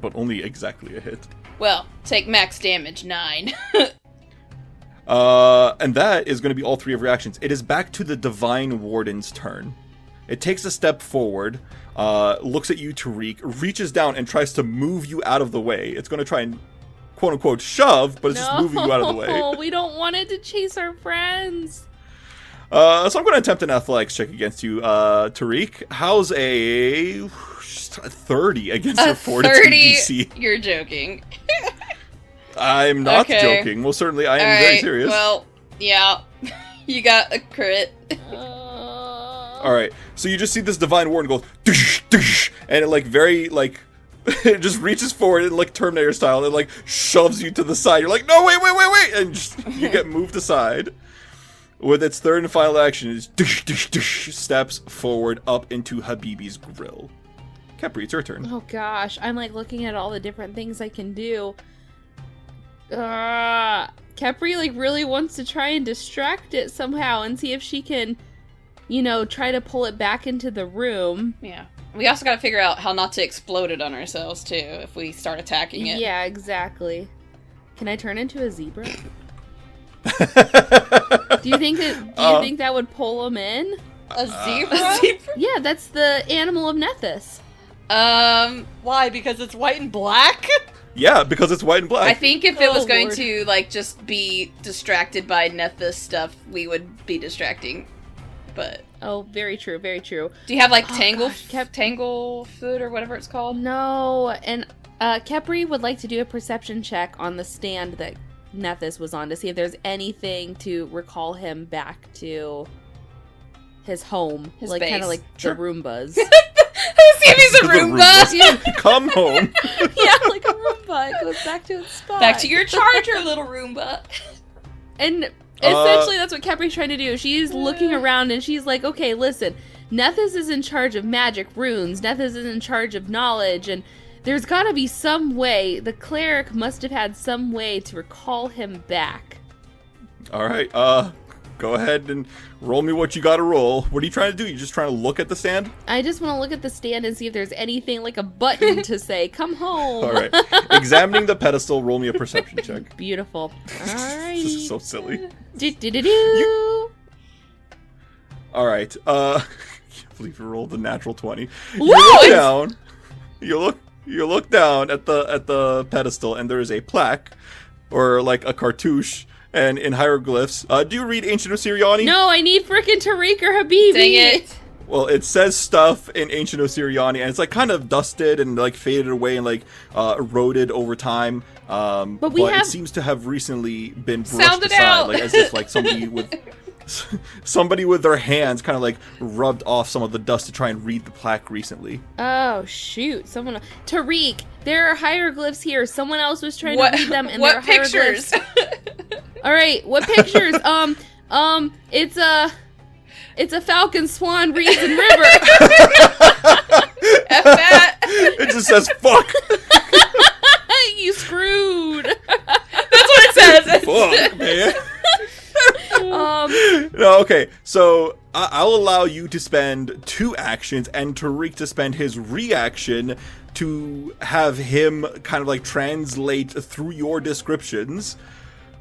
But only exactly a hit. Well, take max damage, 9. And that is going to be all three of your actions. It is back to the Divine Warden's turn. It takes a step forward, looks at you, Tariq, reaches down and tries to move you out of the way. It's going to try and, quote-unquote, shove, but it's just moving you out of the way. No, we don't want it to chase our friends. So I'm going to attempt an athletics check against you, Tariq. How's a 30 against your fortitude 30? DC? You're joking. I'm not joking. Well, certainly I am very serious. Well, yeah. You got a crit. Alright, so you just see this Divine Warden go, dush, dush, and it, like, very, like, it just reaches forward and, like, Terminator style, and, like, shoves you to the side. You're like, no, wait, and just, you get moved aside. With its third and final action, it dush, dush, dush, steps forward up into Habibi's grill. Khepri, it's your turn. Oh gosh, I'm like looking at all the different things I can do. Khepri like really wants to try and distract it somehow and see if she can, you know, try to pull it back into the room. Yeah. We also gotta figure out how not to explode it on ourselves, too, if we start attacking it. Yeah, exactly. Can I turn into a zebra? Do you think that would pull him in? A zebra? Yeah, that's the animal of Nethys. Why? Because it's white and black? Yeah, because it's white and black. I think if it was Oh, going Lord. to, like, just be distracted by Nethys stuff, we would be distracting. But... Oh, very true, very true. Do you have, like, Oh, Tangle gosh, food or whatever it's called? No, and Khepri would like to do a perception check on the stand that Nethys was on to see if there's anything to recall him back to his home. His like base. kind of like Sure. the Roombas. I was See if he's a Roomba. Come home. Yeah, like a Roomba. It goes back to its spot. Back to your charger, little Roomba. And essentially, that's what Khepri's trying to do. She's looking around and she's like, okay, listen, Nethys is in charge of magic runes. Nethys is in charge of knowledge. And there's got to be some way. The cleric must have had some way to recall him back. All right. Go ahead and roll me what you got to roll. What are you trying to do? You just trying to look at the stand? I just want to look at the stand and see if there's anything like a button to say, come home. All right. Examining the pedestal, roll me a perception check. Beautiful. Alrighty. This is so silly. Do. All right. I can't believe you rolled a natural 20. You What? look down. You look down at the pedestal, and there is a plaque, or like a cartouche, and in hieroglyphs. Do you read Ancient Osiriani? No, I need frickin' Tariq or Habibi. Dang it. Well, it says stuff in Ancient Osiriani, and it's like kind of dusted and like faded away and like eroded over time. But it seems to have recently been brushed aside, like as if like somebody with their hands kind of like rubbed off some of the dust to try and read the plaque recently. Oh shoot! Tariq, there are hieroglyphs here. Someone else was trying to read them, and there are pictures? Hieroglyphs. All right, what pictures? It's a falcon, swan, reeds, and river. F that. It just says fuck. You screwed. That's what it says. Fuck, man. No, okay. So I'll allow you to spend 2 actions, and Tariq to spend his reaction to have him kind of like translate through your descriptions.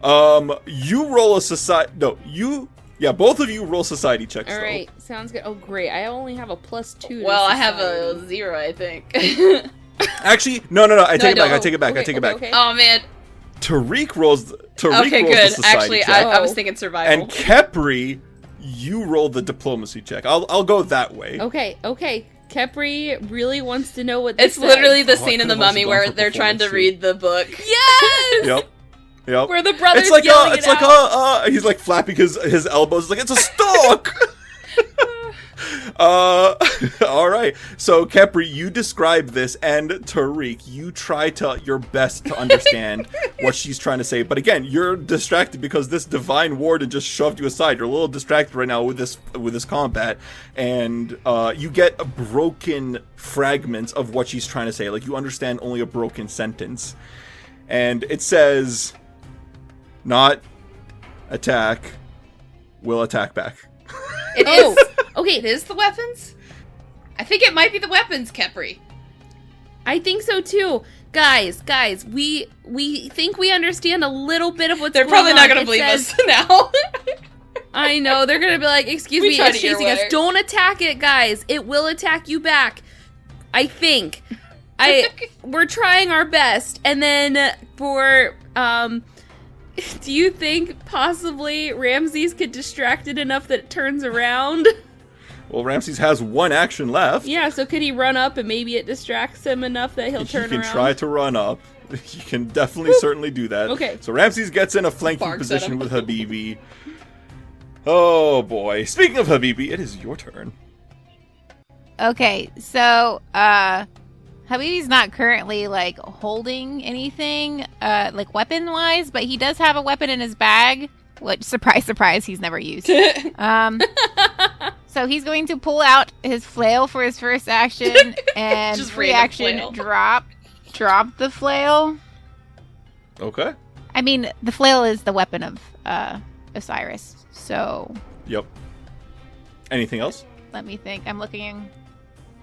You roll a society. No, you. Yeah, both of you roll society checks. All right, sounds good. Oh, great. I only have a +2. Well, I have a 0, I think. Actually, no. I take it back. Okay. Oh man. Tariq rolls. Okay, rolls good. the society Actually, check. I was thinking survival. And Khepri, you roll the diplomacy check. I'll go that way. Okay. Khepri really wants to know what this It's literally the I scene in could've The also Mummy gone where for they're trying to performance, read the book. Yes! Yep. Where the brother's it's like yelling it's like he's like flapping his elbows. It's like, it's a stalk. All right. So Khepri, you describe this, and Tariq, you try your best to understand what she's trying to say. But again, you're distracted because this Divine Warden just shoved you aside. You're a little distracted right now with this combat, and you get broken fragments of what she's trying to say. Like, you understand only a broken sentence, and it says, "Not attack, will attack back." It is. Okay, it is the weapons? I think it might be the weapons, Khepri. I think so too. Guys, we think we understand a little bit of what's They're going on. probably not going to believe us now. I know, they're going to be like, excuse me, it's chasing us. Don't attack it, guys. It will attack you back. I think. We're trying our best. And then for, do you think possibly Ramses could distract it enough that it turns around? Well, Ramses has 1 action left. Yeah, so could he run up and maybe it distracts him enough that he'll turn around? He can try to run up. He can definitely, certainly do that. Okay. So Ramses gets in a flanking position with Habibi. Oh boy. Speaking of Habibi, it is your turn. Okay, so Habibi's not currently like holding anything like weapon wise, but he does have a weapon in his bag, which surprise he's never used. So he's going to pull out his flail for his first action and Just free action drop the flail. Okay. I mean, the flail is the weapon of Osiris. So Yep. Anything else? let me think. I'm looking.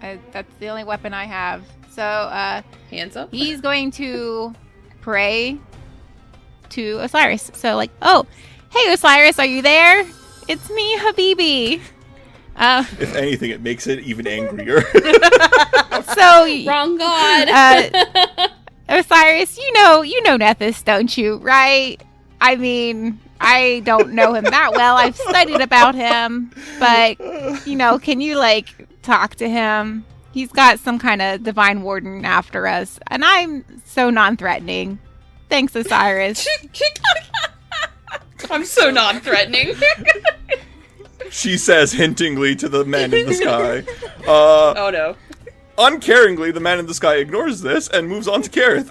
That's the only weapon I have. So Hands up. he's going to pray to Osiris. So like, oh, hey Osiris, are you there? It's me, Habibi. If anything, it makes it even angrier. So Wrong god. Osiris, you know Nethys, don't you? Right? I mean, I don't know him that well. I've studied about him, but can you like talk to him? He's got some kind of divine warden after us, and I'm so non-threatening. Thanks, Osiris. I'm so non-threatening. She says hintingly to the men in the sky. Oh no. Uncaringly, the man in the sky ignores this and moves on to Keryth.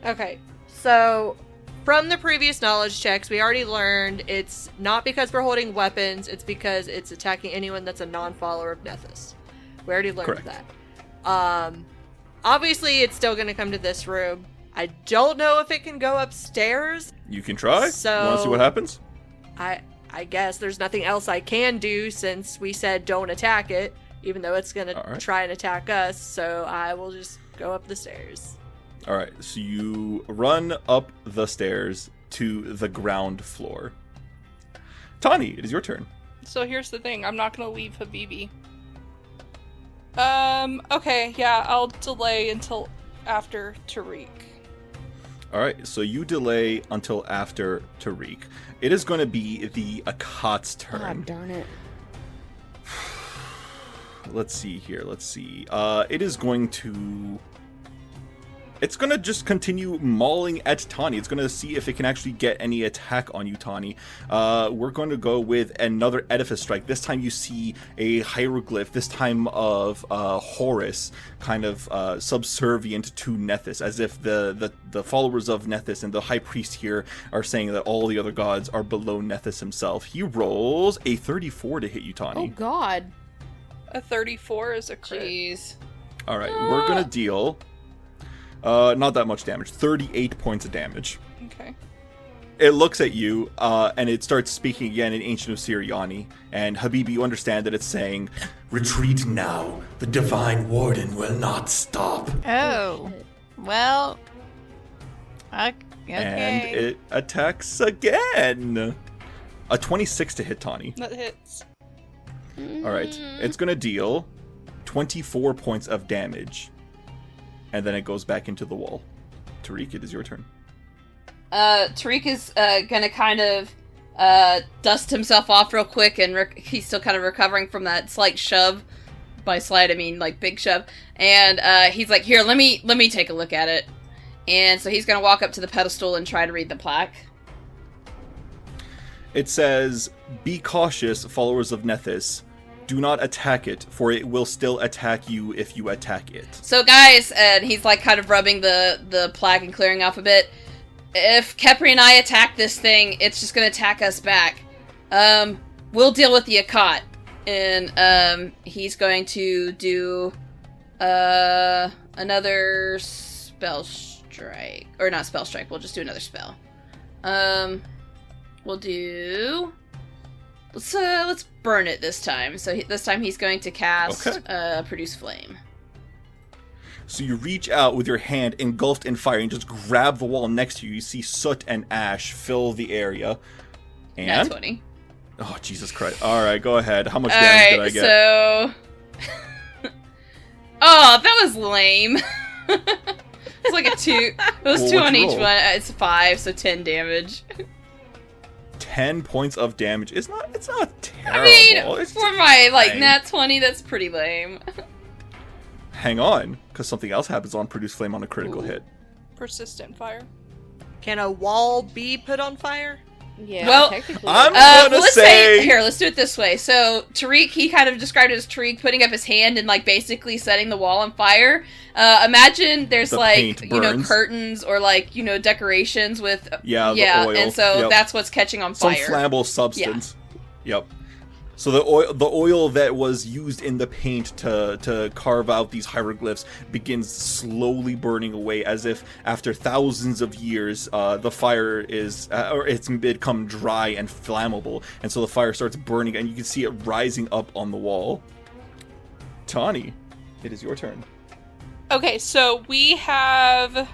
Okay, so from the previous knowledge checks, we already learned it's not because we're holding weapons, it's because it's attacking anyone that's a non-follower of Nethys. We already learned that. Obviously, it's still going to come to this room. I don't know if it can go upstairs. You can try. So, you want to see what happens? I guess there's nothing else I can do since we said don't attack it, even though it's going to try and attack us, so I will just go up the stairs. Alright, so you run up the stairs to the ground floor. Tanhi, it is your turn. So here's the thing, I'm not gonna leave Habibi. Okay, yeah, I'll delay until after Tariq. Alright, so you delay until after Tariq. It is going to be the Akkad's turn. God darn it. Let's see here, it is going to... It's going to just continue mauling at Tanhi. It's going to see if it can actually get any attack on you, Tanhi. We're going to go with another Edifice Strike. This time you see a hieroglyph, this time of Horus, kind of subservient to Nethys, as if the followers of Nethys and the High Priest here are saying that all the other gods are below Nethys himself. He rolls a 34 to hit you, Tanhi. Oh, God. A 34 is a crit. Jeez. Alright, we're going to deal... not that much damage. 38 points of damage. Okay. It looks at you, and it starts speaking again in Ancient Osiriani. And Habibi, you understand that it's saying, "Retreat now. The Divine Warden will not stop." Oh. Well. Okay. And it attacks again. A 26 to hit Tanhi. That hits. Alright. It's gonna deal 24 points of damage. And then it goes back into the wall. Tariq, it is your turn. Tariq is gonna kind of dust himself off real quick, and he's still kind of recovering from that slight shove. By slight, I mean like big shove. And he's like, "Here, let me take a look at it." And so he's gonna walk up to the pedestal and try to read the plaque. It says, "Be cautious, followers of Nethys. Do not attack it, for it will still attack you if you attack it." So guys, and he's like kind of rubbing the plaque and clearing off a bit. If Khepri and I attack this thing, it's just gonna attack us back. We'll deal with the Akkad. And he's going to do another spell strike. Or not spell strike, we'll just do another spell. We'll do... Let's burn it this time. So this time he's going to cast Produce Flame. So you reach out with your hand engulfed in fire and just grab the wall next to you. You see soot and ash fill the area. And... Nat 20. Oh, Jesus Christ. Alright, go ahead. How much damage did I get? So... Oh, that was lame. It's like a 2. It was 2 on each one. It's 5, so 10 damage. 10 points of damage. It's not terrible. I mean, it's for my, like, fine. nat 20, that's pretty lame. Hang on, because something else happens on Produce Flame on a critical hit. Persistent fire. Can a wall be put on fire? Yeah, well, technically. I'm gonna let's say... Here, let's do it this way. So, Tariq, he kind of described it as Tariq putting up his hand and, like, basically setting the wall on fire. Imagine there's, The like, paint you know, burns. curtains or, like, you know, decorations with... the oil. And so Yep. that's what's catching on Some fire. flammable substance. Yep. So the oil that was used in the paint to carve out these hieroglyphs begins slowly burning away, as if after thousands of years, the fire is or it's become dry and flammable, and so the fire starts burning, and you can see it rising up on the wall. Tanhi, it is your turn. Okay, so we have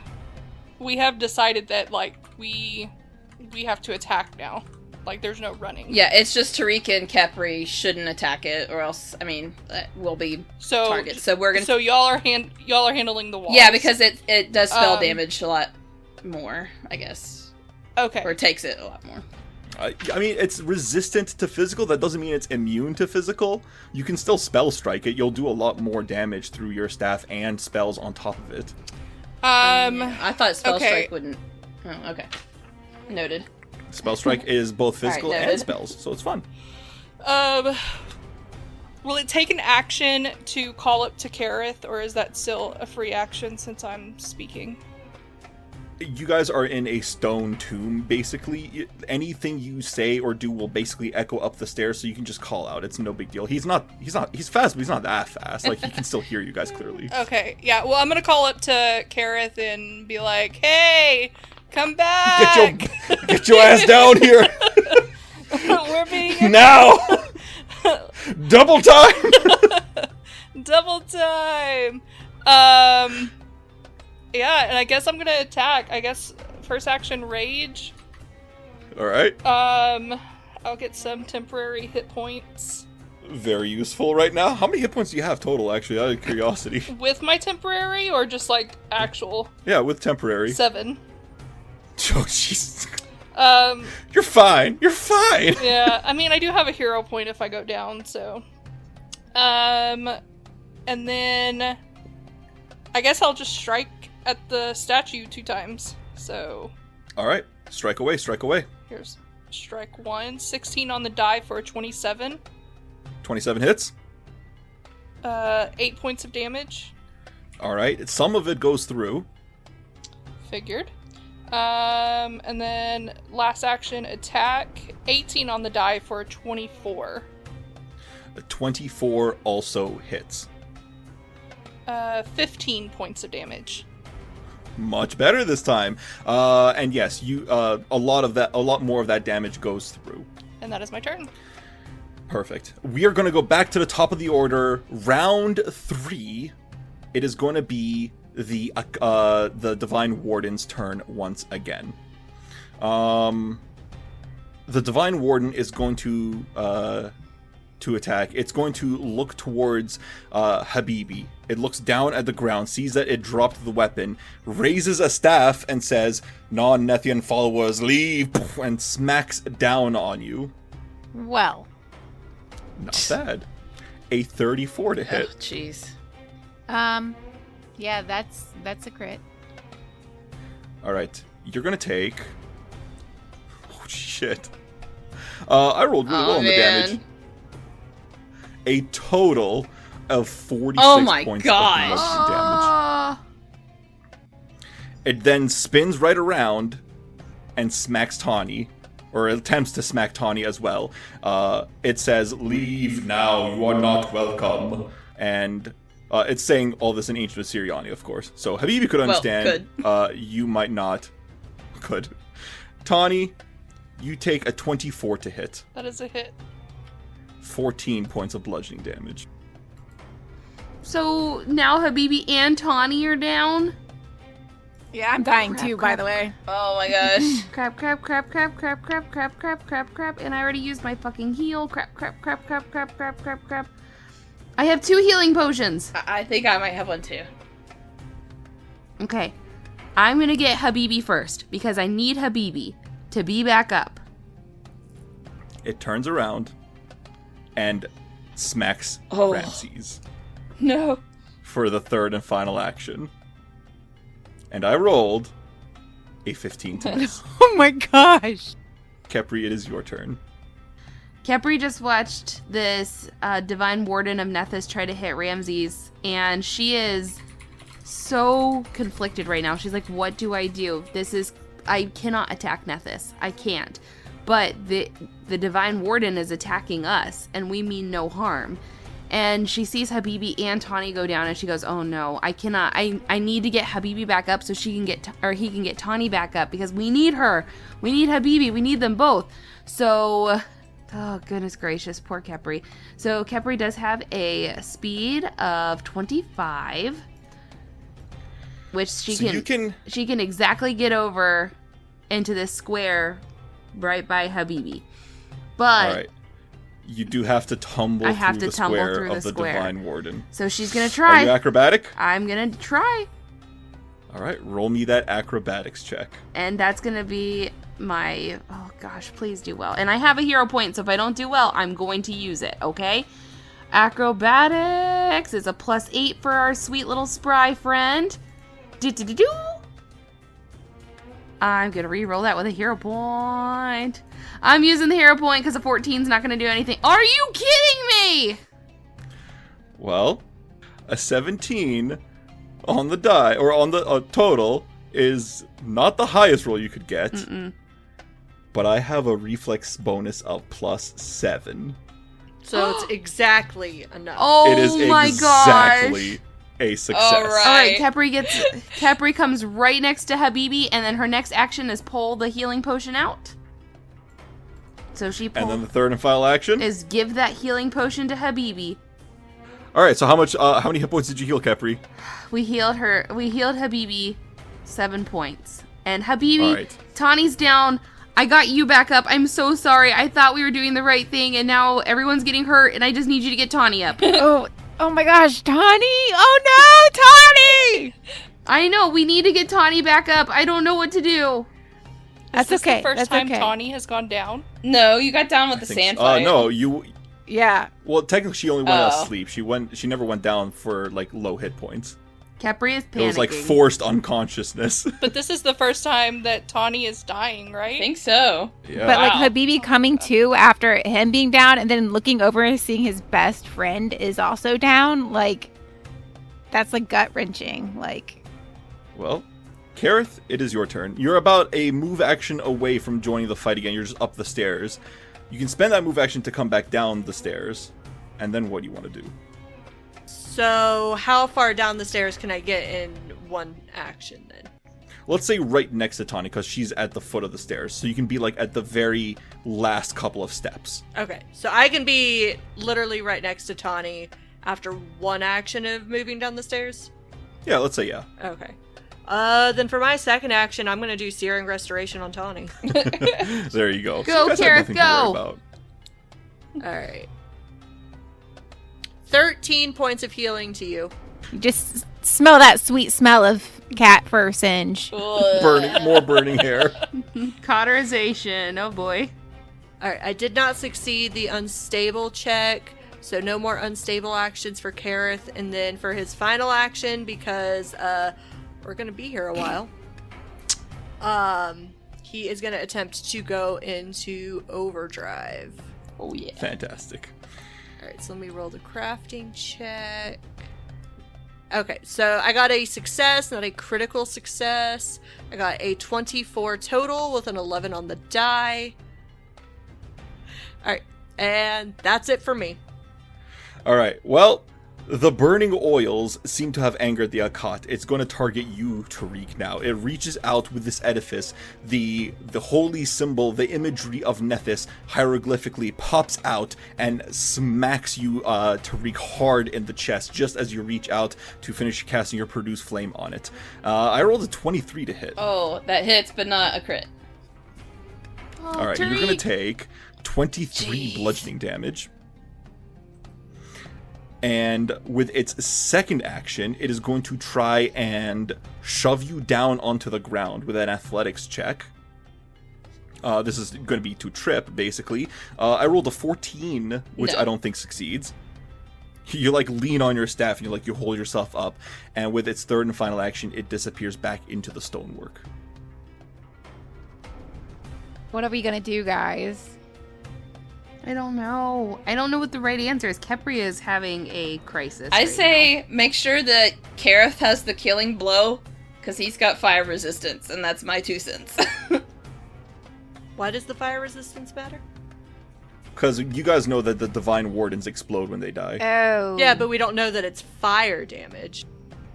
decided that, like, we have to attack now. Like, there's no running. Yeah, it's just Tariq and Khepri shouldn't attack it, or else, I mean, we'll be targets. So we're gonna... So y'all are handling the walls. Yeah, because it does spell damage a lot more, I guess. Okay. Or it takes it a lot more. I mean, it's resistant to physical. That doesn't mean it's immune to physical. You can still spell strike it. You'll do a lot more damage through your staff and spells on top of it. I thought spell strike wouldn't... Oh, okay. Noted. Spell strike is both physical Alright, and noted. spells, so it's fun. Will it take an action to call up to Keryth, or is that still a free action since I'm speaking? You guys are in a stone tomb, basically. Anything you say or do will basically echo up the stairs, so you can just call out. It's no big deal. He's fast, but he's not that fast. Like, he can still hear you guys clearly. Okay, yeah, well, I'm gonna call up to Keryth and be like, hey, come back! Get your ass down here! We're being... Now! Double time! Double time! Yeah, and I guess I'm gonna attack. I guess first action rage. Alright. I'll get some temporary hit points. Very useful right now. How many hit points do you have total, actually, out of curiosity? With my temporary, or just, like, actual? Yeah, with temporary. 7. Oh, jeez. You're fine. You're fine. Yeah, I mean, I do have a hero point if I go down, so. And then I guess I'll just strike at the statue 2 times. So. Alright. Strike away, strike away. Here's strike 1. 16 on the die for a 27. 27 hits. 8 points of damage. Alright. Some of it goes through. Figured. And then last action attack. 18 on the die for a 24. A 24 also hits. 15 points of damage. Much better this time. And yes, you a lot more of that damage goes through. And that is my turn. Perfect. We are going to go back to the top of the order. Round 3. It is going to be the Divine Warden's turn once again. The Divine Warden is going to attack. It's going to look towards Habibi. It looks down at the ground, sees that it dropped the weapon, raises a staff and says, "Non-Nethian followers, leave," and smacks down on you. Well. Not bad. A 34 to hit. Oh, jeez. Yeah, that's a crit. Alright. You're gonna take... Oh, shit. I rolled really well on the damage. A total of 46 points of bludgeoning damage. It then spins right around and smacks Tanhi, or attempts to smack Tanhi as well. It says, "Leave now, you are not welcome." And it's saying all this in Ancient Assyriani, of course. So Habibi could understand. You might not. Could. Tanhi, you take a 24 to hit. That is a hit. 14 points of bludgeoning damage. So now Habibi and Tanhi are down? Yeah, I'm dying too, by the way. Oh my gosh. Crap. And I already used my fucking heal. Crap. I have 2 healing potions. I think I might have one too. Okay. I'm gonna get Habibi first, because I need Habibi to be back up. It turns around and smacks Ramses. No. For the third and final action. And I rolled a 15 to miss. Oh my gosh. Khepri, it is your turn. Khepri just watched this Divine Warden of Nethys try to hit Ramses, and she is so conflicted right now. She's like, what do? I cannot attack Nethys. I can't. But the Divine Warden is attacking us, and we mean no harm. And she sees Habibi and Tanhi go down, and she goes, "Oh no, I cannot. I need to get Habibi back up so he can get Tanhi back up, because we need her. We need Habibi. We need them both." So, oh goodness gracious, poor Khepri. So Khepri does have a speed of 25, which she can exactly get over into this square right by Habibi. But. All right. You do have to tumble through the square of the Divine Warden. So she's going to try. Are you acrobatic? I'm going to try. All right, roll me that acrobatics check. And that's going to be my... Oh, gosh, please do well. And I have a hero point, so if I don't do well, I'm going to use it, okay? Acrobatics is a +8 for our sweet little spry friend. Do-do-do-do. I'm going to re-roll that with a hero point. I'm using the hero point because a 14 is not going to do anything. Are you kidding me? Well, a 17 on the die, or on the total, is not the highest roll you could get. But I have a reflex bonus of +7. So it's exactly enough. Oh It is my exactly a success. All right, Khepri comes right next to Habibi, and then her next action is pull the healing potion out. So she And then the third and final action is give that healing potion to Habibi. All right. So how many hit points did you heal, Khepri? We healed Habibi 7 points, and Habibi, All right. Tanhi's down. I got you back up. I'm so sorry. I thought we were doing the right thing, and now everyone's getting hurt, and I just need you to get Tanhi up. Oh my gosh, Tanhi! Oh no, Tanhi! I know, we need to get Tanhi back up. I don't know what to do. That's Is this okay. the first That's time okay. Tanhi has gone down? No, you got down with the sand fight. No, you. Yeah. Well, technically, she only went asleep. She never went down for like low hit points. Khepri is panicking. It was like forced unconsciousness. But this is the first time that Tanhi is dying, right? I think so. Yeah. But like Wow. Habibi coming to after him being down and then looking over and seeing his best friend is also down, like that's like gut wrenching. Like, Well, Keryth, it is your turn. You're about a move action away from joining the fight again. You're just up the stairs. You can spend that move action to come back down the stairs. And then what do you want to do? So how far down the stairs can I get in one action then? Let's say right next to Tanhi, because she's at the foot of the stairs. So you can be like at the very last couple of steps. Okay, so I can be literally right next to Tanhi after one action of moving down the stairs? Yeah, let's say yeah. Okay. Then for my second action, I'm gonna do Searing Restoration on Tanhi. There you go. Go, So you guys have Keryth, nothing to worry go! about. Alright. 13 points of healing to you. you just smell that sweet smell of cat fur singe. More burning hair. Cauterization. Oh boy. Alright, I did not succeed the unstable check, so no more unstable actions for Keryth. And then for his final action, because we're gonna be here a while, he is gonna attempt to go into overdrive. Oh yeah. Fantastic. Alright, so let me roll the crafting check. Okay, so I got a success, not a critical success. I got a 24 total with an 11 on the die. Alright, and that's it for me. Alright, well, the burning oils seem to have angered the Akkat. It's going to target you, Tariq, now. It reaches out with this edifice. The holy symbol, the imagery of Nethys, hieroglyphically pops out and smacks you, Tariq, hard in the chest, just as you reach out to finish casting your Produce Flame on it. I rolled a 23 to hit. Oh, that hits, but not a crit. Alright, you're going to take 23 bludgeoning damage. And with its second action, it is going to try and shove you down onto the ground with an athletics check. This is going to be to trip, basically. I rolled a 14, which No. I don't think succeeds. You like lean on your staff and you hold yourself up, and with its third and final action, it disappears back into the stonework. What are we gonna do, guys? I don't know. I don't know what the right answer is. Khepri is having a crisis. I right say make sure that Keryth has the killing blow, because he's got fire resistance, and that's my 2 cents. Why does the fire resistance matter? Because you guys know that the Divine Wardens explode when they die. Oh. Yeah, but we don't know that it's fire damage.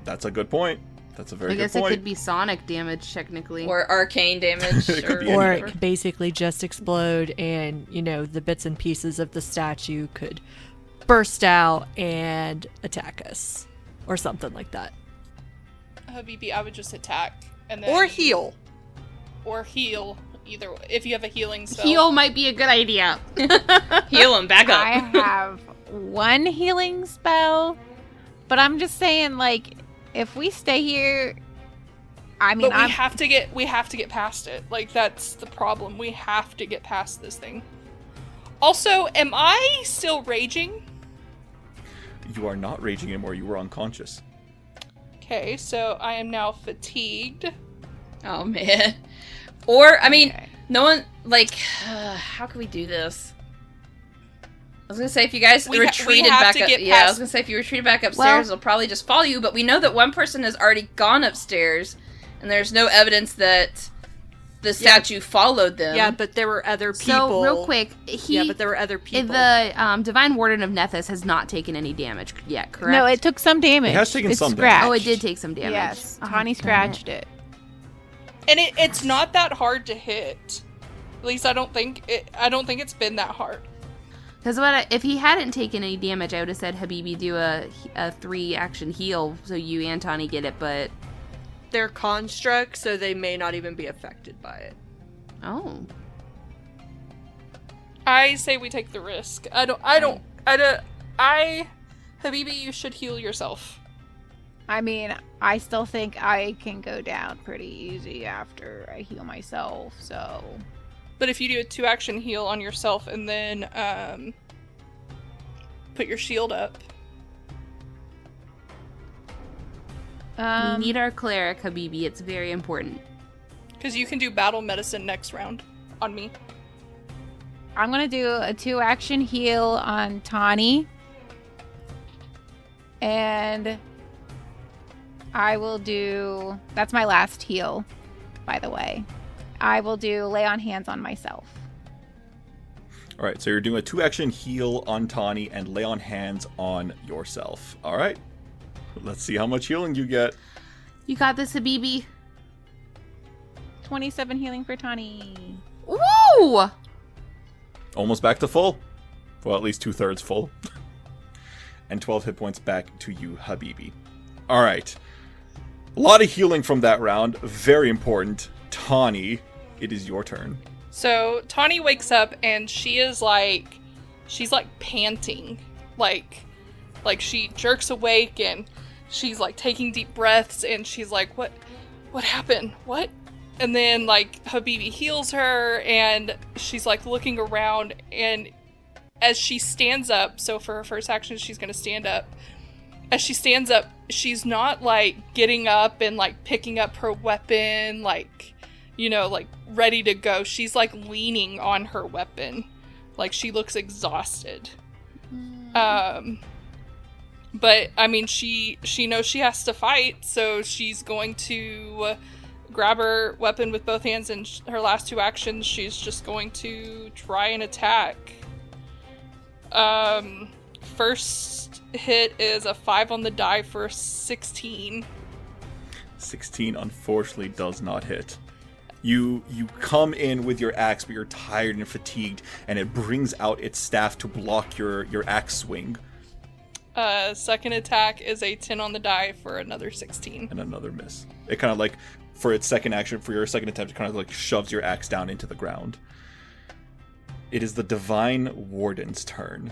That's a good point. That's a now. very I guess good it point. could be sonic damage, technically. Or arcane damage. It could or be Or anything. it could basically just explode and, the bits and pieces of the statue could burst out and attack us. Or something like that. Habibi, I would just attack. And then, Or heal. Or heal. Either way. If you have a healing spell. Heal might be a good idea. heal him back up. I have one healing spell, but I'm just saying, if we stay here, I mean, But we have to get past it. That's the problem. We have to get past this thing. Also, am I still raging? You are not raging anymore. You were unconscious. Okay, so I am now fatigued. Oh man. Or I mean, Okay. no one how can we do this? was gonna say if you guys we retreated have back to up, get yeah, I was past- gonna say if you retreated back upstairs, Well- they'll probably just follow you. But we know that one person has already gone upstairs, and there's no evidence that the statue followed them. Yeah, but there were other people. So real quick, but there were other people. The Divine Warden of Nethys has not taken any damage yet, correct? No, it took some damage. It has taken It's some damage. scratched. Oh, it did take some damage. Yes, Oh, Tanhi damn scratched it. And it's not that hard to hit. At least I don't think it's been that hard. Because if he hadn't taken any damage, I would have said Habibi do a 3-action heal so you and Tanhi get it, but They're constructs, so they may not even be affected by it. oh, I say we take the risk. Habibi, you should heal yourself. I mean, I still think I can go down pretty easy after I heal myself, so... But if you do a 2-action heal on yourself and then put your shield up. we need our cleric, Habibi. It's very important. Because you can do battle medicine next round on me. I'm gonna do a 2-action heal on Tanhi. And I will do... That's my last heal, by the way. I will do lay on hands on myself. All right, so you're doing a 2-action heal on Tanhi and lay on hands on yourself. All right. Let's see how much healing you get. You got this, Habibi. 27 healing for Tanhi. Woo! Almost back to full. Well, at least 2/3 full. And 12 hit points back to you, Habibi. All right. A lot of healing from that round. Very important. Tanhi, it is your turn. So Tanhi wakes up and she's like panting. Like she jerks awake and she's like taking deep breaths and she's like, what happened? What? And then like Habibi heals her and she's like looking around, and as she stands up, so for her first action she's gonna stand up. As she stands up, she's not like getting up and like picking up her weapon, like, you know, like ready to go. She's like leaning on her weapon. Like she looks exhausted. But I mean, she knows she has to fight, so she's going to grab her weapon with both hands, and her last 2 actions, she's just going to try and attack. First hit is a 5 on the die for 16. 16 unfortunately does not hit. You come in with your axe, but you're tired and fatigued, and it brings out its staff to block your axe swing. Second attack is a 10 on the die for another 16. And another miss. It kind of like, for its second action, for your second attempt, it kind of like shoves your axe down into the ground. It is the Divine Warden's turn.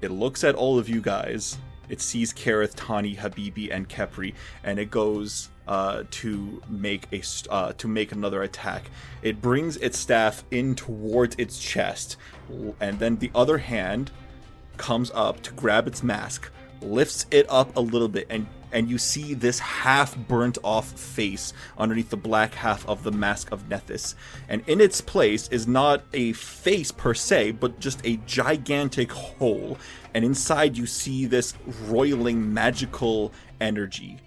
It looks at all of you guys. It sees Keryth, Tanhi, Habibi, and Khepri, and it goes to make another attack. It brings its staff in towards its chest, and then the other hand comes up to grab its mask, lifts it up a little bit, and you see this half burnt off face underneath the black half of the mask of Nethys. And in its place is not a face per se, but just a gigantic hole. And inside you see this roiling magical energy.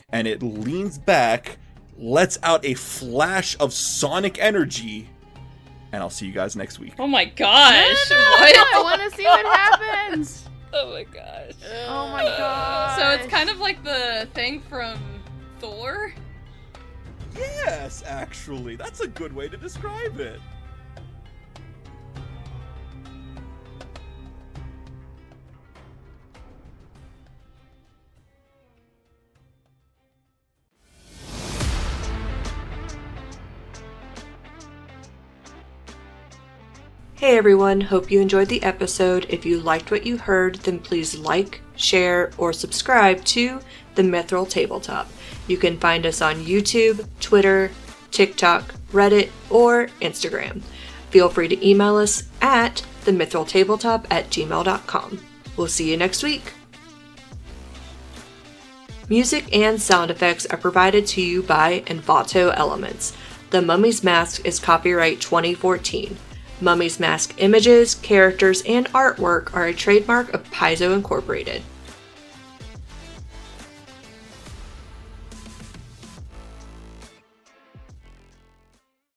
And it leans back, lets out a flash of sonic energy, and I'll see you guys next week. Oh my gosh! What? I want to see what happens. Oh my gosh. Oh my god. So it's kind of like the thing from Thor? Yes, actually. That's a good way to describe it. Hey everyone, hope you enjoyed the episode. If you liked what you heard, then please like, share, or subscribe to The Mithril Tabletop. You can find us on YouTube, Twitter, TikTok, Reddit, or Instagram. Feel free to email us at themithraltabletop@gmail.com. We'll see you next week. Music and sound effects are provided to you by Envato Elements. The Mummy's Mask is copyright 2014. Mummy's Mask images, characters, and artwork are a trademark of Paizo Incorporated.